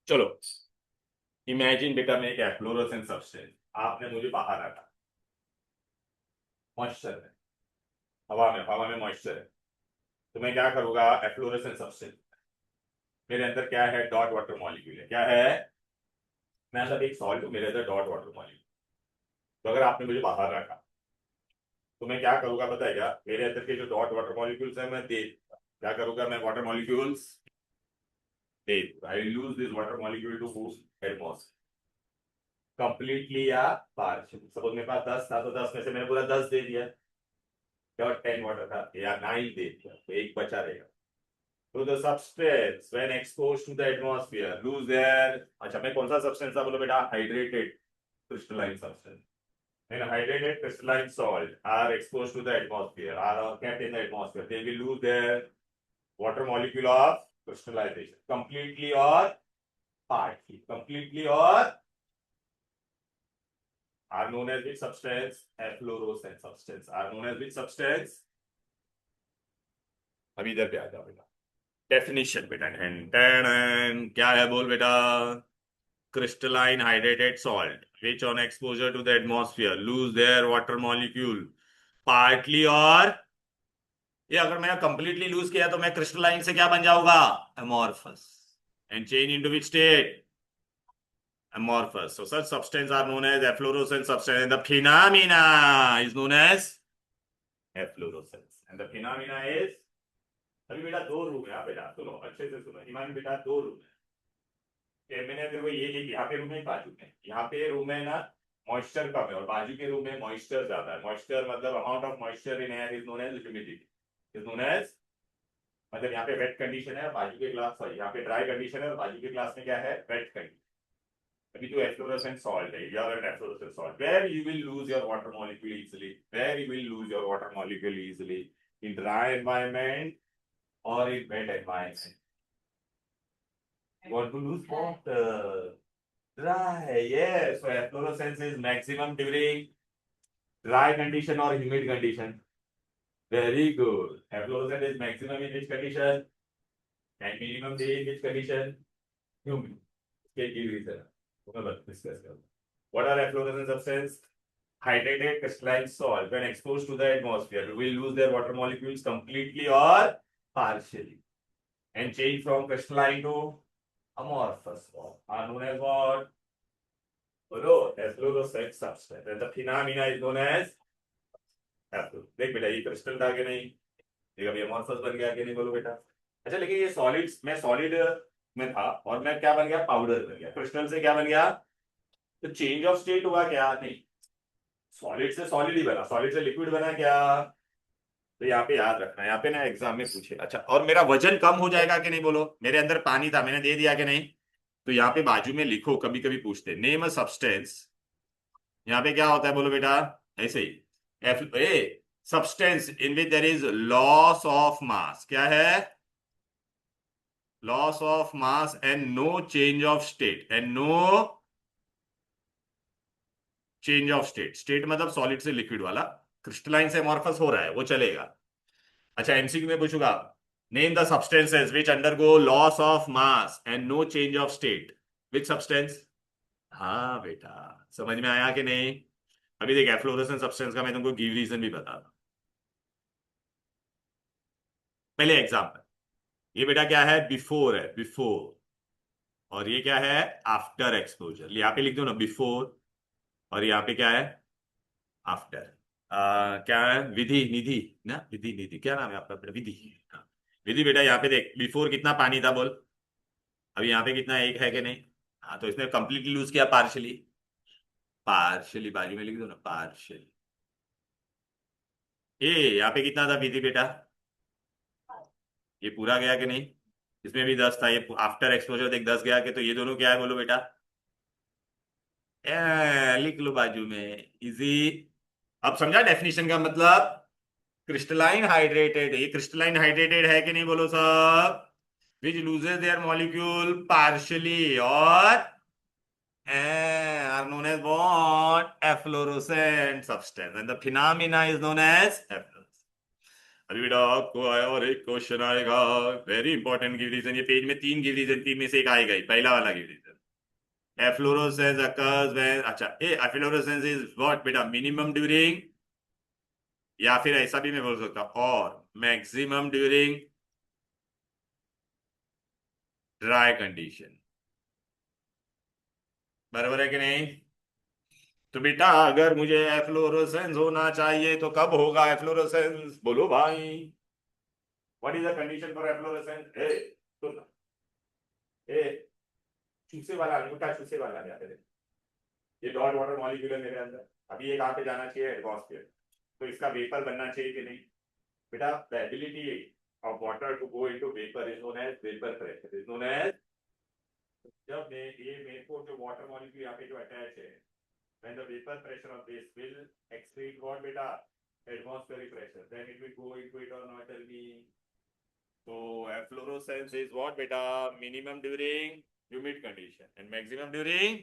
चलो इमेजिन बेटा मैं एक एफ्लोरोसेंट सब्सटेंस, आपने मुझे बाहर रखा मॉइस्चर में, हवा में मॉइस्चर है। तो मैं क्या करूंगा, एफ्लोरेसेंट सब्सटेंस मेरे अंदर क्या है, डॉट वाटर मॉलिक्यूल है। क्या है? मैं अंदर एक सॉल्ट हूं, मेरे अंदर डॉट वाटर मॉलिक्यूल। तो अगर आपने मुझे बाहर रखा तो मैं क्या करूंगा पता है क्या, मेरे अंदर के जो डॉट वाटर मॉलिक्यूल्स है मैं दे दूंगा। क्या करूंगा मैं, वाटर मॉलिक्यूल्स दे दूंगा। I lose this water molecule to boost atmosphere completely या पार्शियली। सपोज मेरे पास 10 था तो 10 में से मैंने पूरा 10 दे दिया, या 10 वाटर था या 9 दे दिया, तो एक बचा रहेगा। तो the substance when exposed to the atmosphere lose their, अच्छा मैं कौन सा सब्सटेंस था बोलो बेटा, hydrated crystalline substance. When hydrated crystalline salt are exposed to the atmosphere, are kept in the atmosphere, they will lose their water molecule of crystallization completely or partly. Completely or are known as which substance? Efflorescent substance are known as which substance? अभी इधर पे आ जाओ बेटा, definition बेटा। क्या है बोल बेटा? crystalline hydrated salt which on exposure to the atmosphere lose their water molecule partly or, ये अगर मैं कंप्लीटली लूज किया तो मैं क्रिस्टलाइन से क्या बन जाऊंगा, amorphous, and change into which state, amorphous. So such substance are known as efflorescent substance and the phenomena is known as efflorescence and the phenomena is, अभी बेटा दो रूम है। हाँ बेटा सुनो अच्छे से सुनो ईमान बेटा, दो रूम है। मैंने तेरे को ये लिख, यहाँ पे रूम है बाजू में, यहाँ पे रूम है ना मॉइस्चर कम है और बाजू के रूम में मॉइस्चर ज्यादा है। मॉइस्चर मतलब amount of moisture in air is known as humidity, is known as, मतलब यहाँ पे वेट कंडीशन है, बाजू के ग्लास, सॉरी यहाँ पे ड्राई कंडीशन है और बाजू के ग्लास में क्या है, वेट कंडीशन। अभी तो efflorescent salt है, you are an efflorescent salt where you will lose your water molecule easily, where you will lose your water molecule easily in dry environment or in wet environment. You want to lose water, dry, yes. So efflorescence is maximum during dry condition or humid condition. Very good. Efflorescence is maximum in which condition and minimum day in which condition? Humid. इसके की reason है, मैं बस discuss करूँ। What are efflorescent substance? hydrated crystalline salt when exposed to the atmosphere will lose their water molecules completely or partially and change from crystalline to amorphous form are known as what? Efflorescent substance. And the phenomena is known as effluent. देख बेटा ये crystal था कि नहीं? ये कभी amorphous बन गया कि नहीं बोलो बेटा? अच्छा लेकिन ये सॉलिड्स मैं सॉलिड में था और मैं क्या बन गया? पाउडर बन गया. क्रिस्टल से क्या बन गया? तो चेंज ऑफ स्टेट हुआ क्या? नहीं. सॉलिड से सॉलिड ही बना, सॉलिड से लिक्विड बना क्या? तो यहाँ पे याद रखना, यहाँ पे ना एग्जाम में पूछे. अच्छा और मेरा वजन कम हो जाएगा कि नहीं बोलो? मेरे अंदर पानी था, मैंने दे दिया कि नहीं? तो यहाँ पे बाजू में लिखो, कभी कभी पूछते नेम अ सब्सटेंस. यहाँ पे क्या होता है बोलो बेटा? ऐसे ही if a substance in which there is loss of mass. क्या है? Loss of mass and no change of state. And no change of state. State मतलब सॉलिड से लिक्विड वाला. क्रिस्टलाइन से अमॉर्फस हो रहा है वो चलेगा. अच्छा एमसीक्यू में पूछूंगा name the substances which undergo loss of mass and no change of state. Which substance? हाँ बेटा समझ में आया कि नहीं? अभी देख एफ्लोरेसेंस सब्सटेंस का मैं तुमको गिव रीजन भी बता दूं. पहले एग्जांपल. ये बेटा क्या है? बिफोर है, बिफोर. और ये क्या है? After exposure. यहाँ पे लिख दो ना बिफोर. और यहाँ पे क्या है? आफ्टर. क्या है? विधि निधि ना, विधि निधि क्या नाम है आपका बेटा? विधि. हाँ. विधि बेटा यहाँ पे देख बिफोर कितना पानी था बोल. अभी यहाँ पे कितना? एक है कि नहीं? हाँ तो इसने कंप्लीटली लूज किया पार्शली. पार्शली बाजू में लिख दो ना पार्शली. ए यहाँ पे कितना था विधि बेटा? ये पूरा गया कि नहीं? इसमें भी 10 था. ये आफ्टर एक्सपोजर देख 10 गया कि? तो ये दोनों क्या है बोलो बेटा? लिख लो बाजू में. इजी. अब समझा डेफिनेशन का मतलब? Crystalline hydrated. ये क्रिस्टलाइन हाइड्रेटेड है कि नहीं बोलो सब? विच लूजेस देयर मॉलिक्यूल पार्शियली और are known as what? Efflorescent substance and the phenomena is known as efflorescence. अभी बेटा आपको आया और एक क्वेश्चन आएगा वेरी इंपॉर्टेंट. Give reason. ये पेज में 3 गिव रीजन, 3 में से एक आएगा ही. पहला वाला give reason efflorescence occurs when. अच्छा ए efflorescence is what बेटा? मिनिमम ड्यूरिंग, या फिर ऐसा भी मैं बोल सकता हूं और मैक्सिमम ड्यूरिंग ड्राई कंडीशन. बराबर है कि नहीं? तो बेटा अगर मुझे एफ्लोरोसेंस होना चाहिए तो कब होगा एफ्लोरोसेंस बोलो भाई? What is the condition for efflorescence? ए सुन. ए चूसे वाला, अंगूठा चूसे वाला क्या करे? ये डॉट वाटर मॉलिक्यूल है मेरे अंदर. अभी ये कहाँ पे जाना चाहिए? एटमॉस्फेयर. तो इसका वेपर बनना चाहिए कि नहीं? बेटा the ability of water to go into vapour is known as vapour pressure. Is known as. जब ये मेरे को जो वाटर मॉलिक्यूल यहाँ पे जो अटैच है, when the vapor pressure of this will exceed what beta? Atmospheric pressure, then it will go into it or not? Tell me. So efflorescence is what beta? Minimum during humid condition and maximum during.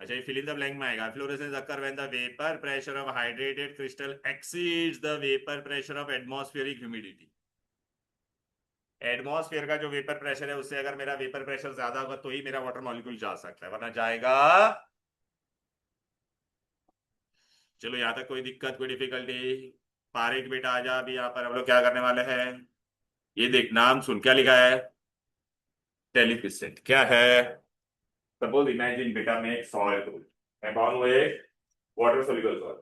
अच्छा ये fill in the blank में आएगा. Efflorescence occur when the vapor pressure of hydrated crystal exceeds the vapor pressure of atmospheric humidity. Atmosphere का जो vapour pressure है उससे अगर मेरा वेपर प्रेशर ज्यादा होगा तो ही मेरा वाटर मॉलिक्यूल जा सकता है, वरना जाएगा. चलो यहाँ तक कोई दिक्कत, कोई डिफिकल्टी? पारिक बेटा आजा. अभी यहाँ पर हम लोग क्या करने वाले हैं? ये देख नाम सुन, क्या लिखा है? टेलिफिसेंट. क्या है? सपोज इमेजिन बेटा मैं एक सॉइल हूँ. मैं कौन हूँ? एक वाटर सोल्यूबल सॉइल.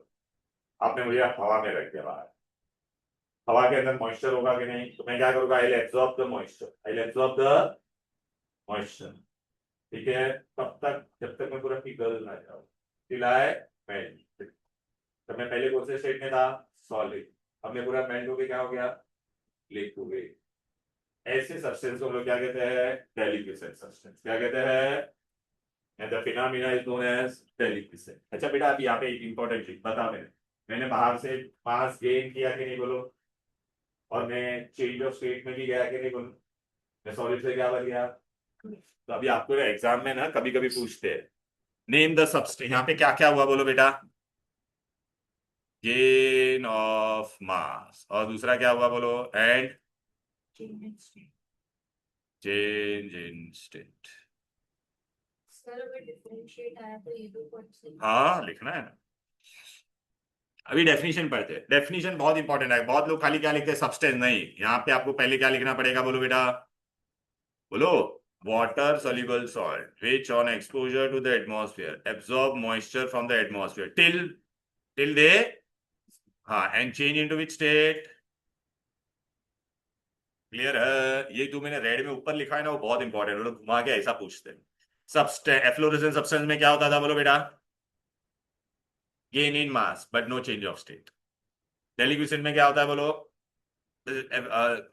आपने मुझे हवा में रख दिया बाहर. हवा के अंदर मॉइस्चर होगा कि नहीं? तो मैं क्या करूंगा? I will absorb the moisture. I will absorb the moisture. ठीक है. तब तक जब तक मैं पूरा पिघल ना जाऊं. Till I melt. तो मैं पहले कौन से स्टेट में था? सॉलिड. अब मैं पूरा मेल्ट होके क्या हो गया? लिक्विड. ऐसे सब्सटेंस को हम लोग क्या कहते हैं? Deliquescent substance. क्या कहते हैं? And the phenomena is known as deliquescent. अच्छा बेटा अभी यहाँ पे एक इंपॉर्टेंट चीज बता. मैंने बाहर से मास गेन किया कि नहीं बोलो? और मैं चेंज ऑफ स्टेट में भी गया कि नहीं बोलो? मैं सॉलिड से क्या बन गया? तो अभी आपको एग्जाम में ना कभी कभी पूछते हैं नेम द सब्सटेंस. यहाँ पे क्या क्या हुआ बोलो बेटा? Gain of mass. और दूसरा क्या हुआ बोलो? And change in state. Sir अगर डिफरेंशिएट आया तो ये दो पॉइंट्स हाँ लिखना है ना. अभी डेफिनेशन पढ़ते हैं। डेफिनेशन बहुत इंपॉर्टेंट है। बहुत लोग खाली क्या लिखते हैं, सब्सटेंस। नहीं, यहाँ पे आपको पहले क्या लिखना पड़ेगा, बोलो बेटा, बोलो। Water soluble salt which on exposure to the atmosphere absorb moisture from the atmosphere till they, हाँ, and change into which state? Clear है? ये जो मैंने रेड में ऊपर लिखा है ना, वो बहुत इंपॉर्टेंट है। लोग घुमा के ऐसा पूछते हैं। सबस्टेंस, एफ्लोरेसेंस सब्सटेंस में क्या होता था, बोलो बेटा? Gain in mass but no change of state. Deliquescence में क्या होता है, बोलो?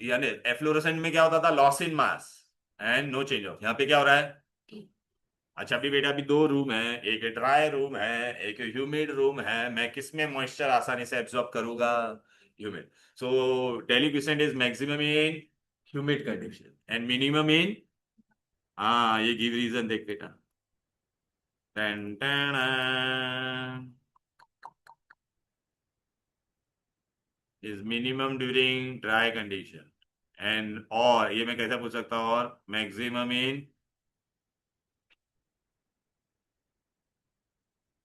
यानी एफ्लोरेसेंट में क्या होता था, loss in mass and no change of. यहाँ पे क्या हो रहा है? अच्छा अभी बेटा, अभी दो रूम है, एक ड्राई रूम है, एक ह्यूमिड रूम है। मैं किस में मॉइस्चर आसानी से एब्जॉर्ब करूंगा? Humid. So deliquescence is maximum in humid condition and minimum in, हाँ, ये गिव रीजन देख बेटा। टन टन is minimum during dry condition and, और ये मैं कैसे पूछ सकता हूँ, और मैक्सिमम इन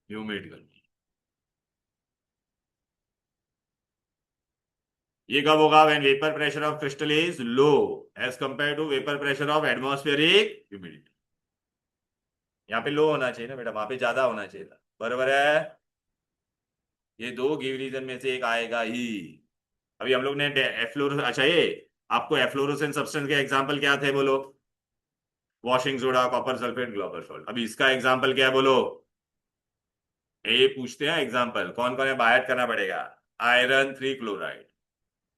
ह्यूमिड कंडीशन। ये कब होगा? When vapour pressure of crystal is low as compare to vapour pressure of atmospheric humidity. यहाँ पे लो होना चाहिए ना बेटा, वहां पे ज्यादा होना चाहिए था। बराबर है? ये दो गिव रीजन में से एक आएगा ही। अभी हम लोग ने एफ्लोर, अच्छा ये आपको एफ्लोरोसेंट सब्सटेंस के एग्जांपल क्या थे, बोलो? Washing soda, copper sulphate, global salt. अभी इसका एग्जांपल क्या है, बोलो? ये पूछते हैं एग्जांपल, कौन कौन है बाहर करना पड़ेगा। Iron 3 chloride,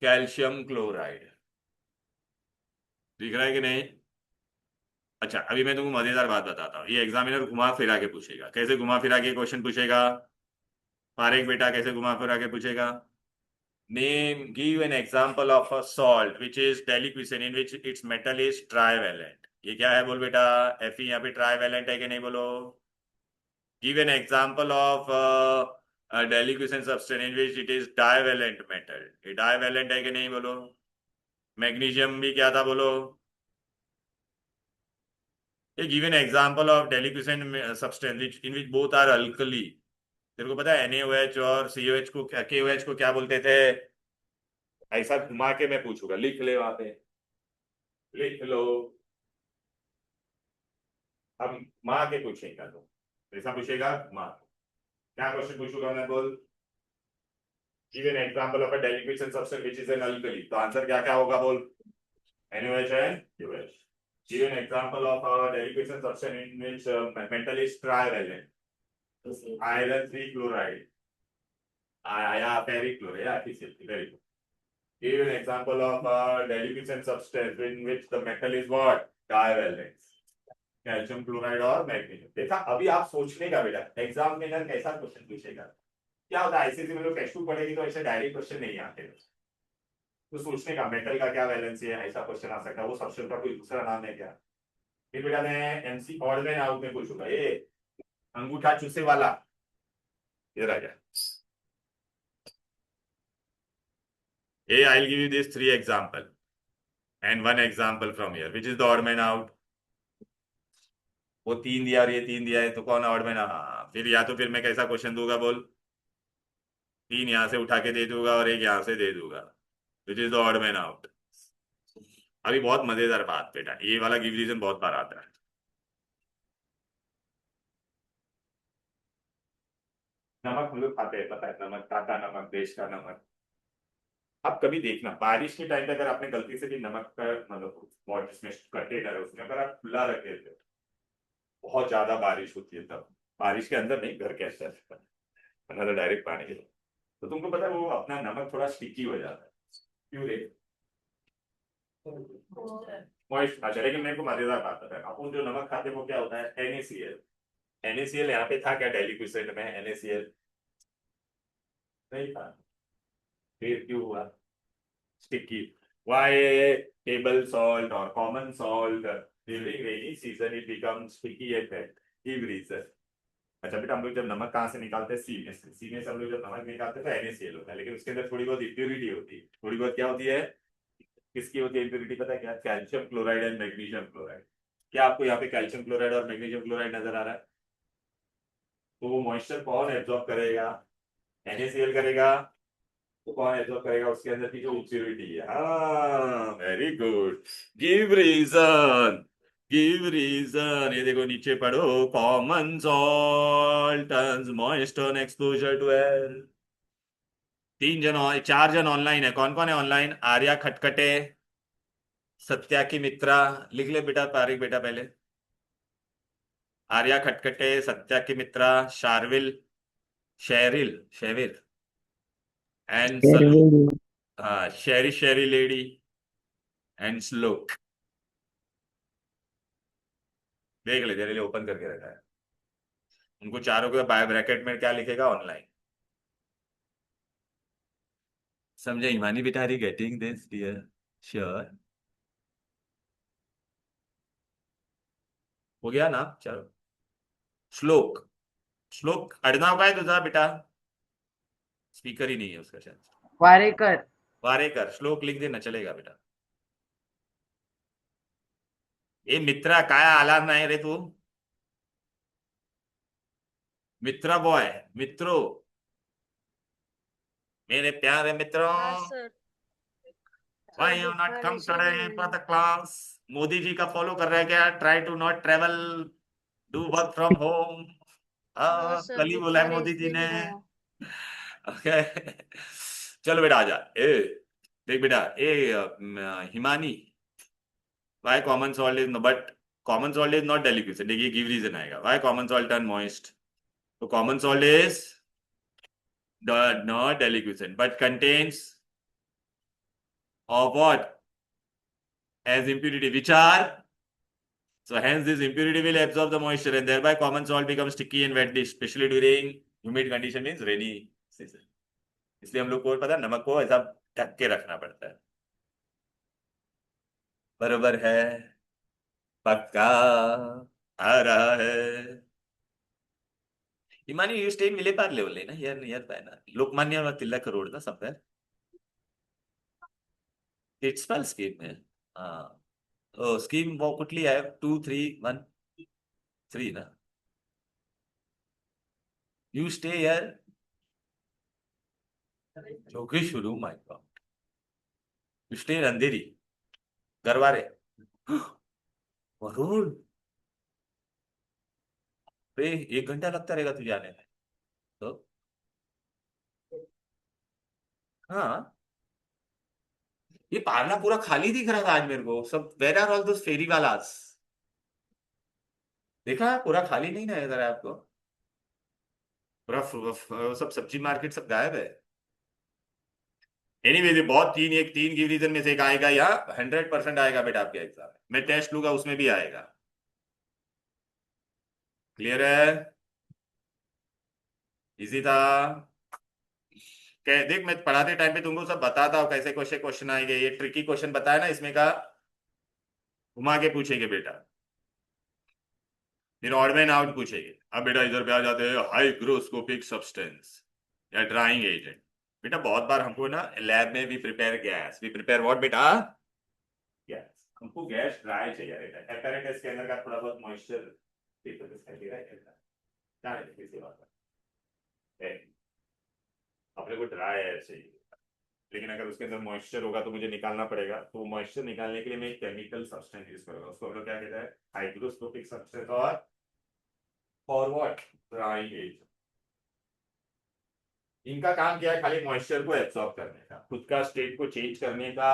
calcium chloride. दिख रहा है कि नहीं? अच्छा अभी मैं तुमको मजेदार बात बताता हूँ। ये एग्जामिनर घुमा फिरा के पूछेगा। कैसे घुमा फिरा के क्वेश्चन पूछेगा? पारेख बेटा, कैसे घुमा फिरा के पूछेगा? Name, give an example of a salt which is deliquescence in which its metal is trivalent. ये क्या है, बोल बेटा? Fe यहाँ पे ट्राइवेलेंट है कि नहीं, बोलो? Give an example of deliquescence substance in which it is divalent metal. ये डाइवेलेंट है कि नहीं, बोलो? मैग्नीशियम भी क्या था, बोलो? ये give an example of deliquescence substance in which both are alkali. तेरे को पता है NaOH और COH को, KOH को क्या बोलते थे? ऐसा घुमा के मैं पूछूंगा, लिख ले वहां पे, लिख लो। अब घुमा के पूछेगा तो, ऐसा पूछेगा घुमा के। क्या क्वेश्चन पूछूंगा मैं, बोल? Give an example of a deliquescence substance which is an alkali. तो आंसर क्या क्या होगा, बोल? NaOH and KOH. Give an example of a deliquescent substance in which metal is trivalent. Iron 3 chloride. Yeah, perichlorate. Yeah, efficiency. Very good. Give an example of a deliquescent substance in which the metal is what? Divalent. Calcium chloride और magnesium. देखा, अभी आप सोचने का बेटा, exam में कैसा question पूछेगा। क्या होता है, आईसीएसई में लोग टेक्स्ट बुक पढ़ेगी तो ऐसे डायरेक्ट क्वेश्चन नहीं आते। तो सोचने का, मेटल का क्या वैलेंसी है, ऐसा क्वेश्चन आ सकता है। वो सब्सटेंस का कोई दूसरा नाम है क्या? फिर बेटा मैं एमसी और में आउट में पूछूंगा, ये अंगूठा चूसे वाला, इधर आ जा। ये I will give you this 3 example and 1 example from here, which is the odd man out? वो 3 दिया और ये 3 दिया है, तो कौन ऑड मैन? हाँ, फिर या तो फिर मैं कैसा क्वेश्चन दूंगा, बोल? 3 यहां से उठा के दे दूंगा और एक यहां से दे दूंगा, which is the odd man out. अभी बहुत मजेदार बात बेटा, ये वाला गिव रीजन बहुत बार आता है। नमक हम लोग खाते हैं, पता है, नमक, टाटा नमक, देश का नमक। आप कभी देखना, बारिश के टाइम पे अगर आपने गलती से भी नमक का, मतलब बॉटल में कंटेनर है, उसमें अगर आप खुला रखे थे, बहुत ज्यादा बारिश होती है तब, बारिश के अंदर नहीं, घर के अंदर, वरना तो डायरेक्ट पानी है। तो तुमको पता है वो अपना नमक थोड़ा स्टिकी हो जाता है। क्यों रे? मॉइस्ट। अच्छा लेकिन मेरे को मजेदार बात पता है, अपन जो नमक खाते हैं वो क्या होता है? NaCl। NaCl यहाँ पे था क्या डेलिक्विसेंट में? NaCl नहीं था। फिर क्यों हुआ स्टिकी? वाई टेबल सॉल्ट और common salt during rainy season it become sticky at that give reason. अच्छा बेटा, हम लोग जब नमक कहाँ से निकालते हैं? सीने से। सीने से हम लोग जब नमक निकालते हैं तो NaCl होता है, लेकिन उसके अंदर थोड़ी बहुत इम्प्योरिटी होती है। थोड़ी बहुत क्या होती है? किसकी होती है इम्प्योरिटी, पता है क्या? Calcium chloride and magnesium chloride. क्या आपको यहाँ पे कैल्शियम क्लोराइड और मैग्नीशियम क्लोराइड नजर आ रहा है? तो वो मॉइस्चर कौन एब्जॉर्ब करेगा? NaCl करेगा तो कौन एब्जॉर्ब करेगा उसके अंदर की जो इम्प्योरिटी है। हाँ, very good. Give reason, give reason. ये देखो नीचे पढ़ो, common salt turns moist on exposure to air. 3 जन, 4 जन ऑनलाइन है। कौन कौन है ऑनलाइन? आर्या खटखटे, सत्या की मित्रा। लिख ले बेटा, तारिक बेटा पहले। आर्या खटखटे, सत्या की मित्रा, शार्विल, शेरिल, शेविर एंड सलू। शेरविल। हाँ, शेरी शेरी लेडी एंड स्लोक। देख ले, तेरे लिए ओपन करके रखा है। उनको चारों के बाय ब्रैकेट में क्या लिखेगा? ऑनलाइन। समझे हिमानी बेटा? Are you getting this dear? Sure? हो गया ना? चलो। श्लोक, श्लोक अड़नाव का है तुझा बेटा? स्पीकर ही नहीं है उसका शायद। वारेकर। वारेकर, श्लोक लिख देना चलेगा बेटा। ये मित्रा काय आला नाही रे तू? मित्रा बॉय, मित्रो, मेरे प्यारे मित्रों, हाँ sir. why sir you good not come morning sir, today for the class? Modi ji का फॉलो कर रहा है क्या? Try to not travel, do work from home. हाँ सर, कल ही गुड बोला है मॉर्निंग मोदी जी इसलिए ने। नहीं आया। ओके। चलो बेटा आजा। ए देख बेटा, Himani, why common salt is, but common salt is not deliquescence. देखिए गिव रीजन आएगा, why common salt turn moist. तो common salt is not deliquescence but contains of what? As impurity, which are, so hence this impurity will absorb the moisture and thereby common salt becomes sticky and wet dish, especially during humid condition means rainy season. इसलिए हम लोग को पता है नमक को ऐसा ढक के रखना पड़ता है। बरोबर है, पक्का आ रहा है। Imani, you stay in Vile Parle only, na? Here nearby, na? Lokmanya Tilak Road, na? Somewhere. It's spell scheme है। हाँ। ओ स्कीम वो कुठली है? 2313 ना? You stay here, Jogeshwari, my god. You stay in Andheri, Garware. Varun, रे 1 घंटा लगता रहेगा तुझे आने में? तो हाँ, ये पारला पूरा खाली दिख रहा था आज मेरे को। सब वेर आर ऑल दोस फेरी वालास? देखा पूरा खाली नहीं ना इधर आपको? पूरा सब सब्जी मार्केट सब गायब है। एनीवेज, ये बहुत एक तीन की रीजन में से एक आएगा या 100% आएगा बेटा आपके एग्जाम में। मैं टेस्ट लूंगा उसमें भी आएगा। क्लियर है? इजी था। देख मैं पढ़ाते टाइम पे तुमको सब बताता हूँ कैसे क्वेश्चन क्वेश्चन आएंगे। ये ट्रिकी क्वेश्चन बताया ना इसमें का, घुमा के पूछेंगे बेटा। फिर ऑड मैन आउट पूछेंगे। अब बेटा इधर पे आ जाते हैं, हाइग्रोस्कोपिक सब्सटेंस या ड्राइंग एजेंट। बेटा बहुत बार हमको ना लैब में भी प्रिपेयर गैस, भी प्रिपेयर व्हाट बेटा? गैस। हमको गैस ड्राई चाहिए बेटा। एपैरेटस के अंदर का थोड़ा बहुत मॉइस्चर पेपर दिखाई दे रहा है क्या? क्या है किसी बात का? अपने को ड्राई एयर चाहिए, लेकिन अगर उसके अंदर मॉइस्चर होगा तो मुझे निकालना पड़ेगा। तो वो मॉइस्चर निकालने के लिए मैं एक केमिकल सब्सटेंस यूज करूंगा, उसको हम लोग क्या कहते हैं? Hygroscopic substance. और फॉर व्हाट? Drying agent. इनका काम क्या है? खाली मॉइस्चर को एब्सॉर्ब करने का, खुद का स्टेट को चेंज करने का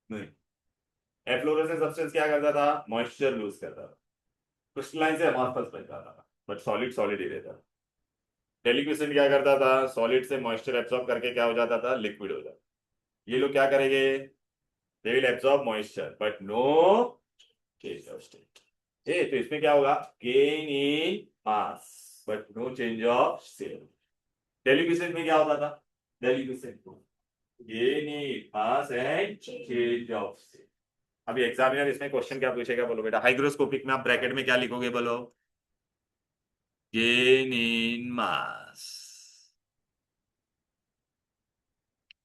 नहीं। एफ्लोरेसेंस सब्सटेंस क्या करता था? मॉइस्चर लूज करता था, क्रिस्टलाइन से अमॉर्फस बन जाता था, बट सॉलिड सॉलिड ही रहता। डेलिक्वेशन क्या करता था? सॉलिड से मॉइस्चर एब्सॉर्ब करके क्या हो जाता था? लिक्विड हो जाता। ये लोग क्या करेंगे? They will absorb moisture but no change of state. तो इसमें क्या होगा? Gain in mass but no change of state. Deliquescence में क्या होता था? डेलिक्वेशन को gain in mass and change of state. अभी एग्जामिनर इसमें क्वेश्चन क्या पूछेगा बोलो बेटा? हाइग्रोस्कोपिक में आप ब्रैकेट में क्या लिखोगे बोलो? Gain in mass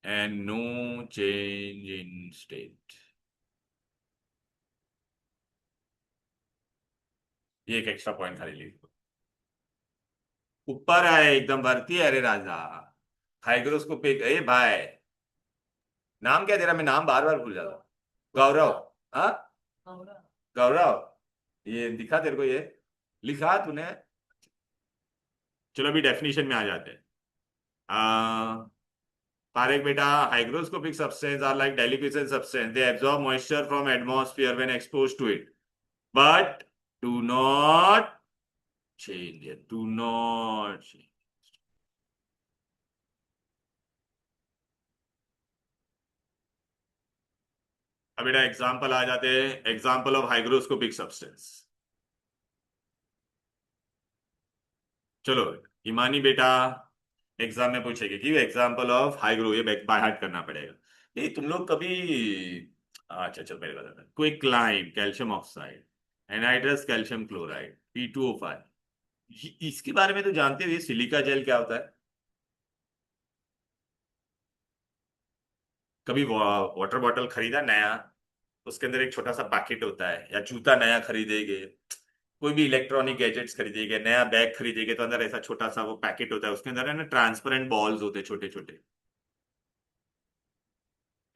and no change in state। ये एक एक्स्ट्रा पॉइंट खाली लिख दो। ऊपर है एकदम भरती है, अरे राजा। हाइग्रोस्कोपिक, ए भाई। नाम क्या तेरा, मैं नाम बार बार भूल जाता हूँ। गौरव। हाँ। गौरव। ये दिखा तेरे को, ये लिखा तूने। चलो अभी डेफिनेशन में आ जाते हैं। पारेख बेटा, hygroscopic substances are like deliquescent substance. They absorb moisture from atmosphere when exposed to it, but do not change it. Do not change. अब बेटा एग्जाम्पल आ जाते हैं, एग्जाम्पल ऑफ हाइग्रोस्कोपिक सब्सटेंस। चलो हिमानी बेटा, एग्जाम में पूछेगी कि एग्जाम्पल ऑफ हाइग्रो, ये by heart करना पड़ेगा। ये तुम लोग कभी, अच्छा चल मेरे बता, कोई climb calcium oxide, anhydrous calcium chloride, P2O5, इसके बारे में तो जानते हो, ये सिलिका जेल क्या होता है? कभी वाटर बॉटल खरीदा नया, उसके अंदर एक छोटा सा पैकेट होता है, या जूता नया खरीदेगे, कोई भी इलेक्ट्रॉनिक गैजेट्स खरीदेगे, नया बैग खरीदेगे, तो अंदर ऐसा छोटा सा वो पैकेट होता है, उसके अंदर है ना ट्रांसपेरेंट बॉल्स होते हैं छोटे छोटे।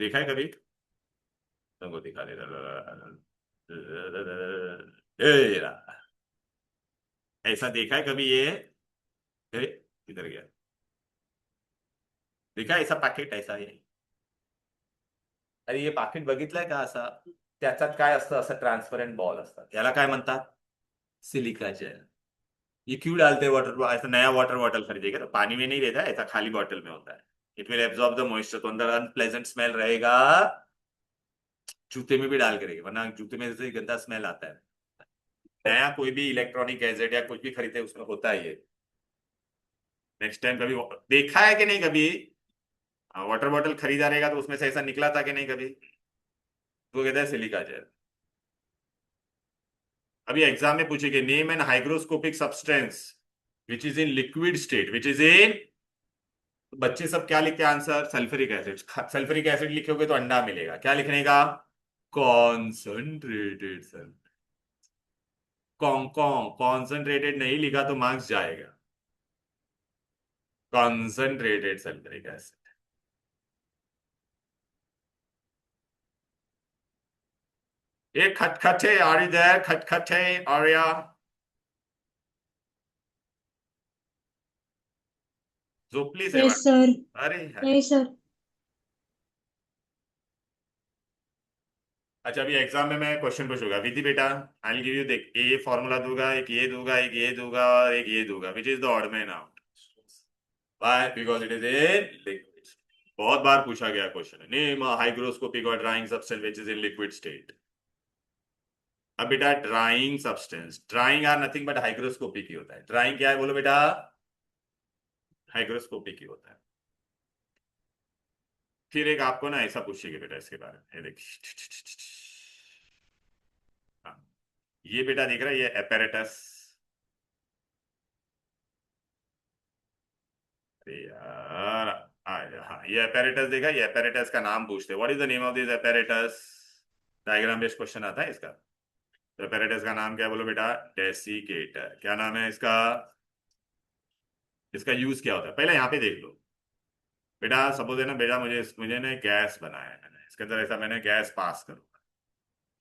देखा है कभी? तुमको दिखा दे ए रहा। ऐसा देखा है कभी ये? अरे किधर गया? देखा है ऐसा पॅकेट, ऐसा ये? अरे ये पाकिट बघितलंय का असा? त्याच्यात काय असतं, असं ट्रान्सपरंट बॉल असतात, याला काय म्हणतात? Silica gel. ये क्यों डालते हैं वाटर, ऐसा नया वाटर बॉटल खरीदेगा तो पानी में नहीं रहता है, ऐसा खाली बॉटल में होता है। It will absorb the moisture, तो अंदर अनप्लेजेंट स्मेल रहेगा। जूते में भी डाल के रखेगा, वरना जूते में से गंदा स्मेल आता है। नया कोई भी इलेक्ट्रॉनिक गैजेट या कुछ भी खरीदे उसमें होता है ये। नेक्स्ट टाइम कभी देखा है कि नहीं कभी? वाटर बॉटल खरीदा रहेगा तो उसमें से ऐसा निकला था कि नहीं कभी? तो वो कहता है सिलिका जेल। अभी एग्जाम में पूछेंगे, name an hygroscopic substance which is in liquid state, which is in, बच्चे सब क्या लिखते हैं answer? Sulphuric acid. Sulphuric acid लिखोगे तो अंडा मिलेगा, क्या लिखने का? Concentrated sulphur. कॉन्सनट्रेटेड नहीं लिखा तो मार्क्स जाएगा। Concentrated sulphuric acid. ये खटखटे, आर यू देयर? खटखटे, आर्या। झोपली से यस सर। अरे नहीं अरे। सर। अच्छा अभी एग्जाम में मैं क्वेश्चन पूछूंगा, विधि बेटा। आई गिव यू, देख ये फॉर्मूला दूंगा, एक ये दूंगा, एक ये दूंगा, और एक ये दूंगा, which is the odd man out? Why? Because it is in liquid. बहुत बार पूछा गया क्वेश्चन है, नेम हाइग्रोस्कोपिक और drying substance which is in liquid state. अब बेटा drying substance, drying are nothing but hygroscopic ही होता है। ड्राइंग क्या है बोलो बेटा? हाइग्रोस्कोपिक ही होता है। फिर एक आपको ना ऐसा पूछेगा बेटा इसके बारे में, ये देखिए। हाँ, ये बेटा देख रहा है, ये एपेरेटस। अरे यार, हाँ ये एपेरेटस देखा, ये एपेरेटस का नाम पूछते, what is the name of this apparatus? Diagram based question आता है इसका। तो एपेरेटस का नाम क्या है बोलो बेटा? डेसिकेटर। क्या नाम है इसका? इसका यूज क्या होता है पहले यहाँ पे देख लो बेटा। सपोज है ना बेटा, मुझे मुझे ना गैस बनाया है मैंने, इसके अंदर ऐसा मैंने गैस पास करूंगा।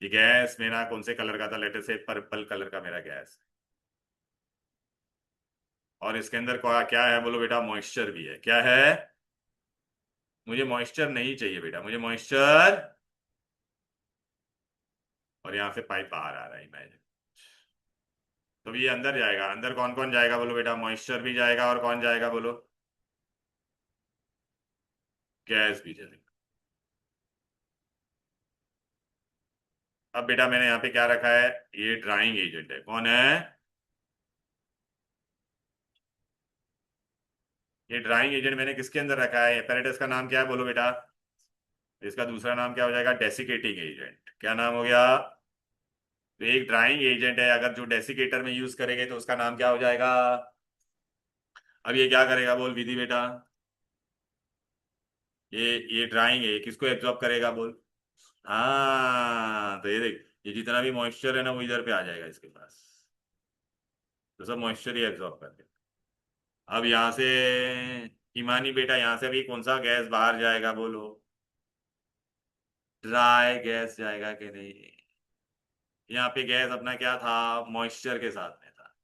ये गैस मेरा कौन से कलर का था, लेटर से पर्पल कलर का मेरा गैस। और इसके अंदर क्या है बोलो बेटा? मॉइस्चर भी है। क्या है? मुझे मॉइस्चर नहीं चाहिए बेटा, मुझे मॉइस्चर, और यहाँ से पाइप बाहर आ रहा है, इमेजिन। तो ये अंदर जाएगा, अंदर कौन कौन जाएगा बोलो बेटा? मॉइस्चर भी जाएगा, और कौन जाएगा बोलो? गैस भी जाएगा। अब बेटा मैंने यहाँ पे क्या रखा है? ये ड्राइंग एजेंट है, कौन है? ये ड्राइंग एजेंट मैंने किसके अंदर रखा है? एपेरेटस का नाम क्या है बोलो बेटा? इसका दूसरा नाम क्या हो जाएगा? डेसिकेटिंग एजेंट। क्या नाम हो गया? तो एक ड्राइंग एजेंट है, अगर जो डेसिकेटर में यूज करेंगे तो उसका नाम क्या हो जाएगा? अब ये क्या करेगा बोल विधि बेटा? ये ड्राइंग है, ये किसको एब्जॉर्ब करेगा बोल? हाँ, तो ये देख, ये जितना भी मॉइस्चर है ना वो इधर पे आ जाएगा इसके पास, तो सब मॉइस्चर ही एब्जॉर्ब कर लेगा। अब यहां से ईमानी बेटा, यहां से अभी कौन सा गैस बाहर जाएगा बोलो? ड्राई गैस जाएगा कि नहीं? यहाँ पे गैस अपना क्या था, मॉइस्चर के साथ में था।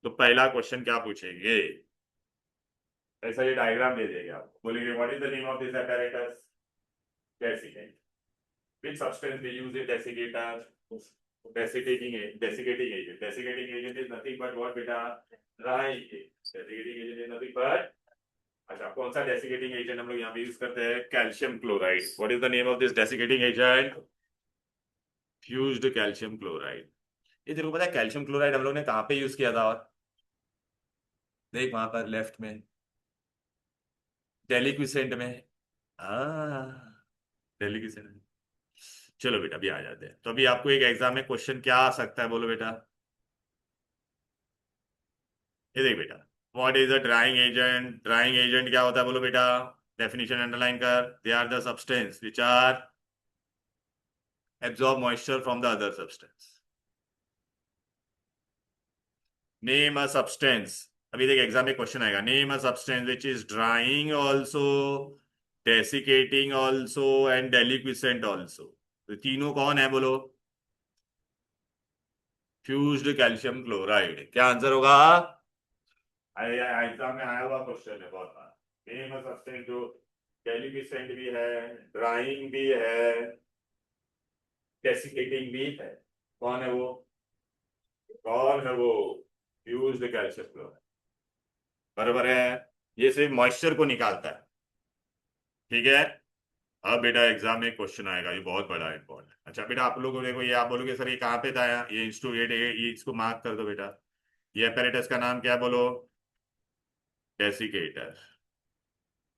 तो पहला क्वेश्चन क्या पूछेंगे? ऐसा ये डायग्राम दे देगा आपको, बोलेंगे what is the name of this apparatus? Desiccate. which substance we use in desiccator? Desiccating agent. Desiccating agent is nothing but what beta? Dry agent. Desiccating agent is nothing but, अच्छा कौन सा डेसिकेटिंग agent हम लोग यहाँ पे use करते हैं? Calcium chloride. What is the name of this desiccating agent? Fused calcium chloride. ये तेरे को पता है कैल्शियम क्लोराइड हम लोग ने कहाँ पे यूज किया था? और देख वहां पर लेफ्ट में, डेलिक्विसेंट में। हाँ, डेलिक्विसेंट में। चलो बेटा अभी आ जाते हैं। तो अभी आपको एक एग्जाम में क्वेश्चन क्या आ सकता है बोलो बेटा? ये देख बेटा, what is a drying agent? Drying agent क्या होता है बोलो बेटा? डेफिनेशन अंडरलाइन कर। They are the substance which are absorb moisture from the other substance. Name a substance. अभी देख एग्जाम में क्वेश्चन आएगा, name a substance which is drying also, desiccating also and deliquescent also. तो तीनों कौन है बोलो? Fused calcium chloride. क्या आंसर होगा? एग्जाम में आया हुआ क्वेश्चन है बहुत बार। नेम अ सब्सटेंस जो डेलिक्विसेंट भी है, ड्राइंग भी है, डेसिकेटिंग भी है। कौन है वो? कौन है वो? Fused calcium chloride. बराबर है। ये सिर्फ मॉइस्चर को निकालता है। ठीक है। अब बेटा एग्जाम में क्वेश्चन आएगा, ये बहुत बड़ा इंपॉर्टेंट। अच्छा बेटा आप लोगों को देखो, ये आप बोलोगे सर ये कहाँ पे था? ये इंस्ट्रूमेंट, ये इसको मार्क कर दो बेटा। ये apparatus का नाम क्या है बोलो? डेसिकेटर।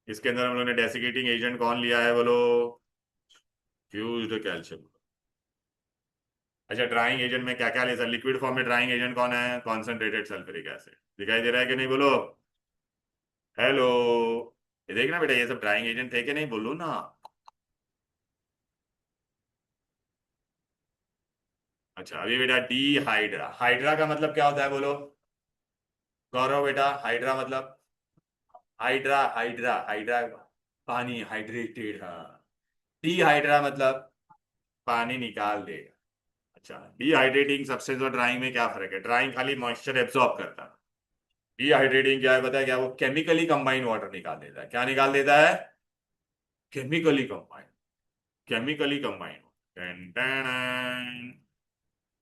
इसके अंदर हम लोगों ने डेसिकेटिंग एजेंट कौन लिया है बोलो? Fused calcium. अच्छा ड्राइंग एजेंट में क्या क्या ले सर? लिक्विड फॉर्म में ड्राइंग एजेंट कौन है? Concentrated sulphuric acid. दिखाई दे रहा है कि नहीं बोलो? हेलो। ये देखना बेटा, ये सब ड्राइंग एजेंट थे कि नहीं बोलो ना। अच्छा अभी बेटा डी हाइड्रा। हाइड्रा का मतलब क्या होता है बोलो? गौरव बेटा हाइड्रा मतलब? हाइड्रा हाइड्रा हाइड्रा, पानी, हाइड्रेटेड। हाँ। डिहाइड्रा मतलब पानी निकाल देगा। अच्छा डिहाइड्रेटिंग सब्सटेंस और ड्राइंग में क्या फर्क है? ड्राइंग खाली मॉइस्चर एब्जॉर्ब करता है। डिहाइड्रेटिंग क्या है बताया? क्या वो केमिकली कंबाइंड वाटर निकाल देता है। क्या निकाल देता है? Chemically combined. Chemically combined.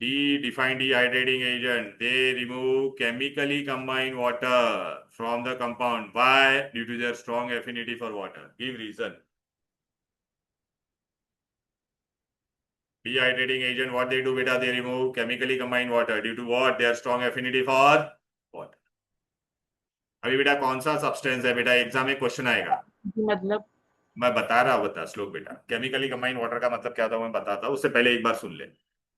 defined dehydrating agent. They remove chemically combined water from the compound. Why? Due to their strong affinity for water. Give reason. Dehydrating agent, what they do, beta? They remove chemically combined water. Due to what? Their strong affinity for water. अभी बेटा कौन सा substance है बेटा? Exam में question आएगा। मतलब मैं बता रहा हूँ, बता श्लोक बेटा। केमिकली कंबाइंड वाटर का मतलब क्या था मैं बताता हूँ, उससे पहले एक बार सुन ले।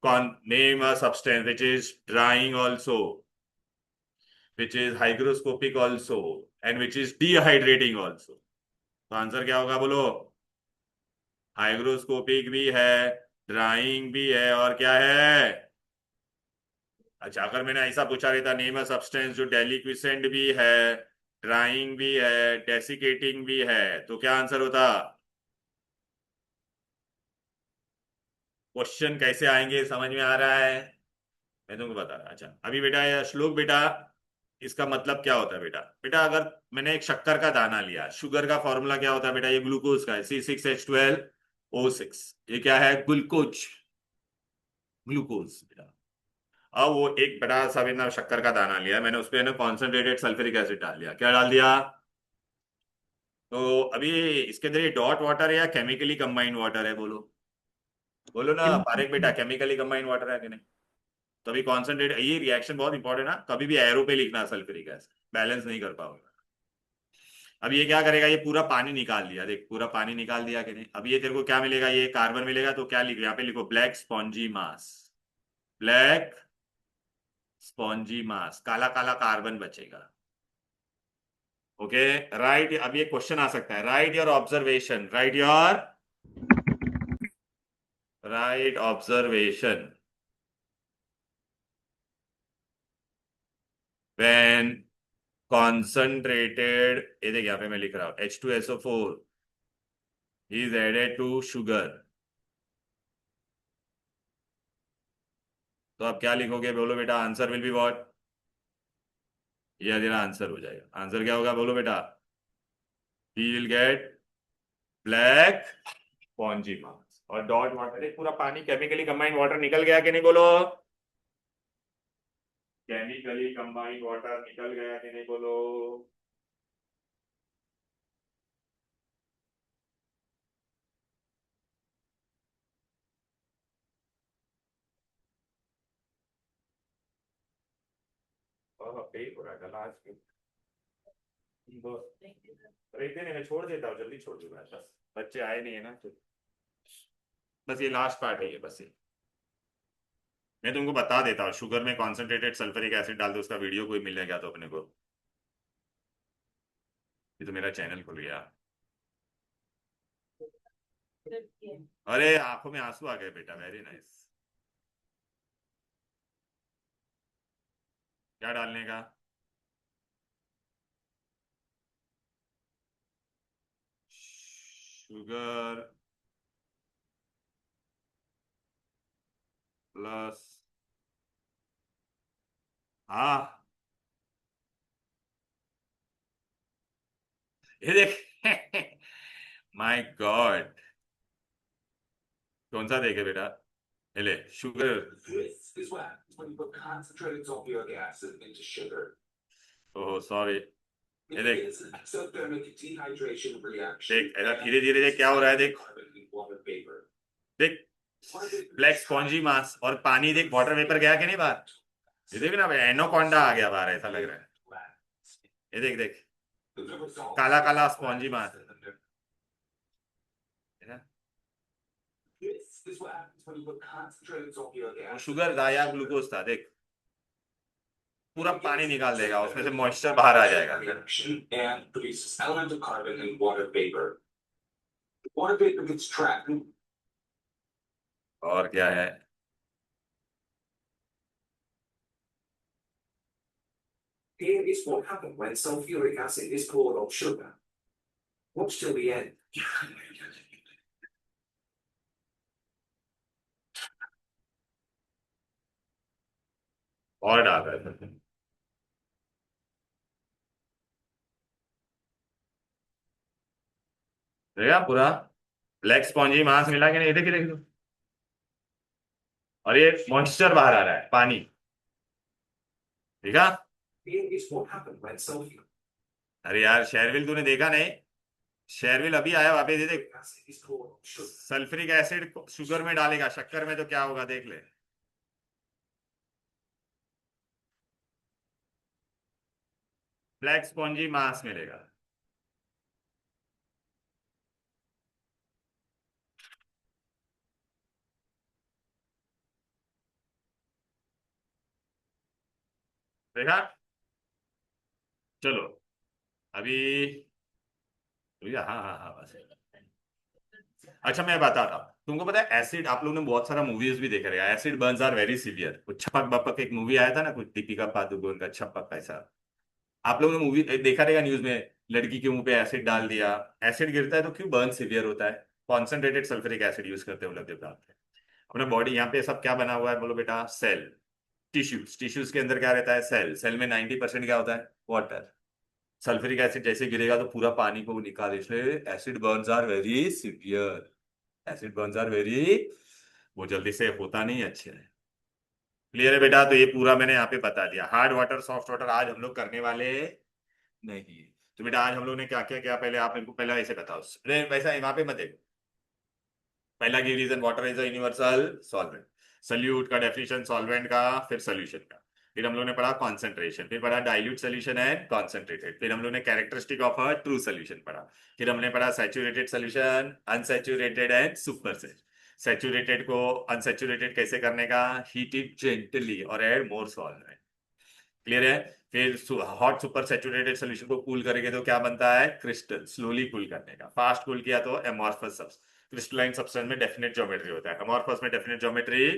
कौन? Name a substance which is drying also, which is hygroscopic also, and which is dehydrating also। तो आंसर क्या होगा बोलो? हाइग्रोस्कोपिक भी है, ड्राइंग भी है, और क्या है? अच्छा अगर मैंने ऐसा पूछा रहता, नेम अ सब्सटेंस जो डेलिक्विसेंट भी है, ड्राइंग भी है, डेसिकेटिंग भी है, तो क्या आंसर होता? क्वेश्चन कैसे आएंगे समझ में आ रहा है? मैं तुमको बता रहा। अच्छा अभी बेटा ये श्लोक बेटा, इसका मतलब क्या होता है बेटा? बेटा अगर मैंने एक शक्कर का दाना लिया, शुगर का फॉर्मूला क्या होता है बेटा? ये ग्लूकोज का है, C6H12O6। ये क्या है? ग्लूकोज। ग्लूकोज बेटा। अब वो एक बड़ा सा मैंने शक्कर का दाना लिया, मैंने उस पर कॉन्सेंट्रेटेड सल्फ्यूरिक एसिड डाल दिया। क्या डाल दिया? तो अभी इसके अंदर ये डॉट वाटर है या केमिकली कंबाइंड वाटर है बोलो? बोलो ना पारेख बेटा, केमिकली कंबाइंड वाटर है कि नहीं? तो अभी कॉन्सेंट्रेट, ये रिएक्शन बहुत इंपॉर्टेंट है ना, कभी भी एरो पे लिखना सल्फ्यूरिक एसिड, बैलेंस नहीं कर पाओगे। अब ये क्या करेगा? ये पूरा पानी निकाल दिया, देख पूरा पानी निकाल दिया कि नहीं? अब ये तेरे को क्या मिलेगा? ये कार्बन मिलेगा, तो क्या लिखो यहाँ पे? लिखो ब्लैक स्पॉन्जी मास। ब्लैक स्पॉन्जी मास, काला काला कार्बन बचेगा। Okay right. अब ये क्वेश्चन आ सकता है, right your observation, right observation when concentrated, ये देख यहाँ पे मैं लिख रहा हूं H2SO4 is added to sugar। तो आप क्या लिखोगे, बोलो बेटा, आंसर विल बी व्हाट? ये तेरा आंसर हो जाएगा। आंसर क्या होगा, बोलो बेटा? He will get black spongy mass. और डॉट वाटर, एक पूरा पानी केमिकली कंबाइंड वाटर निकल गया कि नहीं, बोलो? केमिकली कंबाइंड वाटर निकल गया कि नहीं, बोलो? पेट हो रहा है गला आज क्यों? रहते नहीं, मैं छोड़ देता हूँ, जल्दी छोड़ दूंगा, बस बच्चे आए नहीं है ना तो। बस ये लास्ट पार्ट है, ये बस ये मैं तुमको बता देता हूँ। शुगर में कॉन्सेंट्रेटेड सल्फ्यूरिक एसिड डाल दो, उसका वीडियो कोई मिलेगा तो अपने को। ये तो मेरा चैनल खुल गया। अरे आंखों में आंसू आ गए बेटा, वेरी नाइस। क्या डालने का? शुगर प्लस, हाँ ये देख माय गॉड, कौन सा देखे बेटा? ये ले sugar. This is what happens when you put concentrated sulfuric acid into sugar. Oh sorry. ये देख It's an exothermic dehydration reaction. देख, ऐसा धीरे धीरे देख क्या हो रहा है, देख Carbon and water vapor. देख, ब्लैक स्पॉन्जी मास और पानी, देख वाटर वेपर गया कि नहीं बाहर? ये देख ना, एनोकोंडा आ गया बाहर, ऐसा लग रहा है। ये देख देख, काला काला स्पॉन्जी मास है ना? This is what happens when you put concentrated sulfuric वो acid. शुगर था या ग्लूकोज था, देख पूरा पानी निकाल देगा, उसमें से मॉइस्चर बाहर आ जाएगा। Reaction and produces elemental carbon and water vapor. Water vapor gets trapped. और क्या है? Here is what happens when sulfuric acid is poured on sugar. Watch till the end. और डाल रहा है, देखा पूरा ब्लैक स्पॉन्जी मास मिला कि नहीं? देखिए देख लो, और ये मॉइस्चर बाहर आ रहा है, पानी। ठीक है? Here is what happens when sulfuric अरे यार शेरविल तूने देखा नहीं? शेरविल अभी आया वापस, ये देख acid is poured on sugar. Sulphuric acid sugar में डालेगा, शक्कर में तो क्या होगा देख ले। ब्लैक स्पॉन्जी मास मिलेगा। देखा? चलो अभी, हाँ हाँ हाँ बस। अच्छा मैं बताता हूँ तुमको, पता है एसिड, आप लोगों ने बहुत सारा मूवीज भी देखा रहेगा, acid burns are very severe. वो छपक बपक एक मूवी आया था ना, कुछ दीपिका पादुकोण का, छपक ऐसा। आप लोगों ने मूवी देखा रहेगा, न्यूज में लड़की के मुंह पे एसिड डाल दिया। एसिड गिरता है तो क्यों बर्न सीवियर होता है? कॉन्सेंट्रेटेड सल्फ्यूरिक एसिड यूज करते हैं वो लोग देवता। अपना बॉडी यहाँ पे सब क्या बना हुआ है, बोलो बेटा? सेल, टिश्यूज, टिश्यूज के अंदर क्या रहता है? सेल, सेल में 90% क्या होता है? वाटर। सल्फ्यूरिक एसिड जैसे गिरेगा तो पूरा पानी को वो निकाल, इसलिए acid burns are very severe. Acid burns are very, वो जल्दी से होता नहीं है, अच्छे है। क्लियर है बेटा? तो ये पूरा मैंने यहाँ पे बता दिया। हार्ड वाटर सॉफ्ट वाटर आज हम लोग करने वाले नहीं है। तो बेटा आज हम लोग ने क्या क्या किया, पहले आप मेरे को पहले ऐसे बताओ। अरे वैसा वहां पे मत देखो। पहला की reason, water is a universal solvent. Solute का डेफिनेशन, सॉल्वेंट का, फिर सोल्यूशन का। फिर हम लोग ने पढ़ा कॉन्सेंट्रेशन, फिर पढ़ा डाइल्यूट सोल्यूशन एंड कॉन्सेंट्रेटेड, फिर हम लोग ने characteristic of a true solution पढ़ा। फिर हमने पढ़ा saturated solution, unsaturated and super saturated को अनसैचुरेटेड कैसे करने का, हीट इट जेंटली और ऐड मोर सॉल्वेंट। क्लियर है? फिर हॉट सुपर सैचुरेटेड सोल्यूशन को कूल करेंगे तो क्या बनता है? क्रिस्टल। स्लोली कूल करने का, फास्ट कूल किया तो एमॉर्फस सब्सटेंस। क्रिस्टलाइन सब्सटेंस में डेफिनेट ज्योमेट्री होता है, एमॉर्फस में डेफिनेट ज्योमेट्री।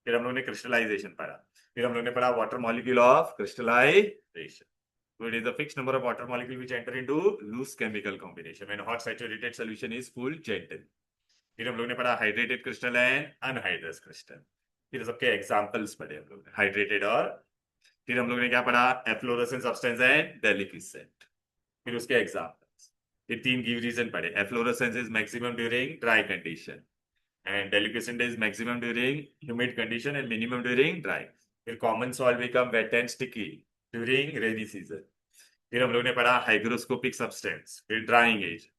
फिर हम लोग ने क्रिस्टलाइजेशन पढ़ा। फिर हम लोग ने पढ़ा water molecule of crystallization. So it is the fixed number of water molecule which enter into loose chemical combination when hot saturated solution is full gentle. फिर हम लोग ने पढ़ा hydrated crystal and anhydrous crystal. फिर सबके examples पढ़े हम लोग हाइड्रेटेड और फिर हम लोग ने क्या पढ़ा एफ्लोरेसेंट सब्सटेंस एंड डेलिक्विसेंट। फिर उसके एग्जांपल्स ये तीन गिव रीजन पढ़े। Efflorescence is maximum during dry condition and delicescent is maximum during humid condition and minimum during dry. फिर common soil become wet and sticky during rainy season. फिर हम लोग ने पढ़ा हाइग्रोस्कोपिक सब्सटेंस, फिर ड्राइंग एज।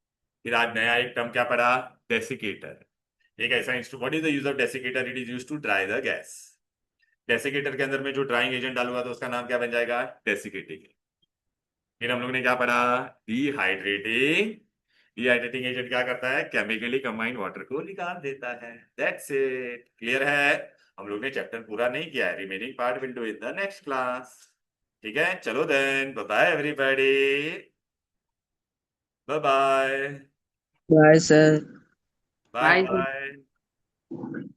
फिर आज नया एक टर्म क्या पढ़ा डेसिकेटर। एक ऐसा instrument, what is the use of desiccator? It is use to dry the gas. Desiccator के अंदर में जो ड्राइंग एजेंट डालूंगा तो उसका नाम क्या बन जाएगा? डेसिकेटिंग। फिर हम लोग ने क्या पढ़ा डिहाइड्रेटिंग। डिहाइड्रेटिंग एजेंट क्या करता है? केमिकली कंबाइंड वाटर को निकाल देता है। That's it. क्लियर है? हम लोग ने चैप्टर पूरा नहीं किया है, remaining part will do in the next class. ठीक है, चलो then, bye everybody, bye bye bye sir. Bye Bye. Bye.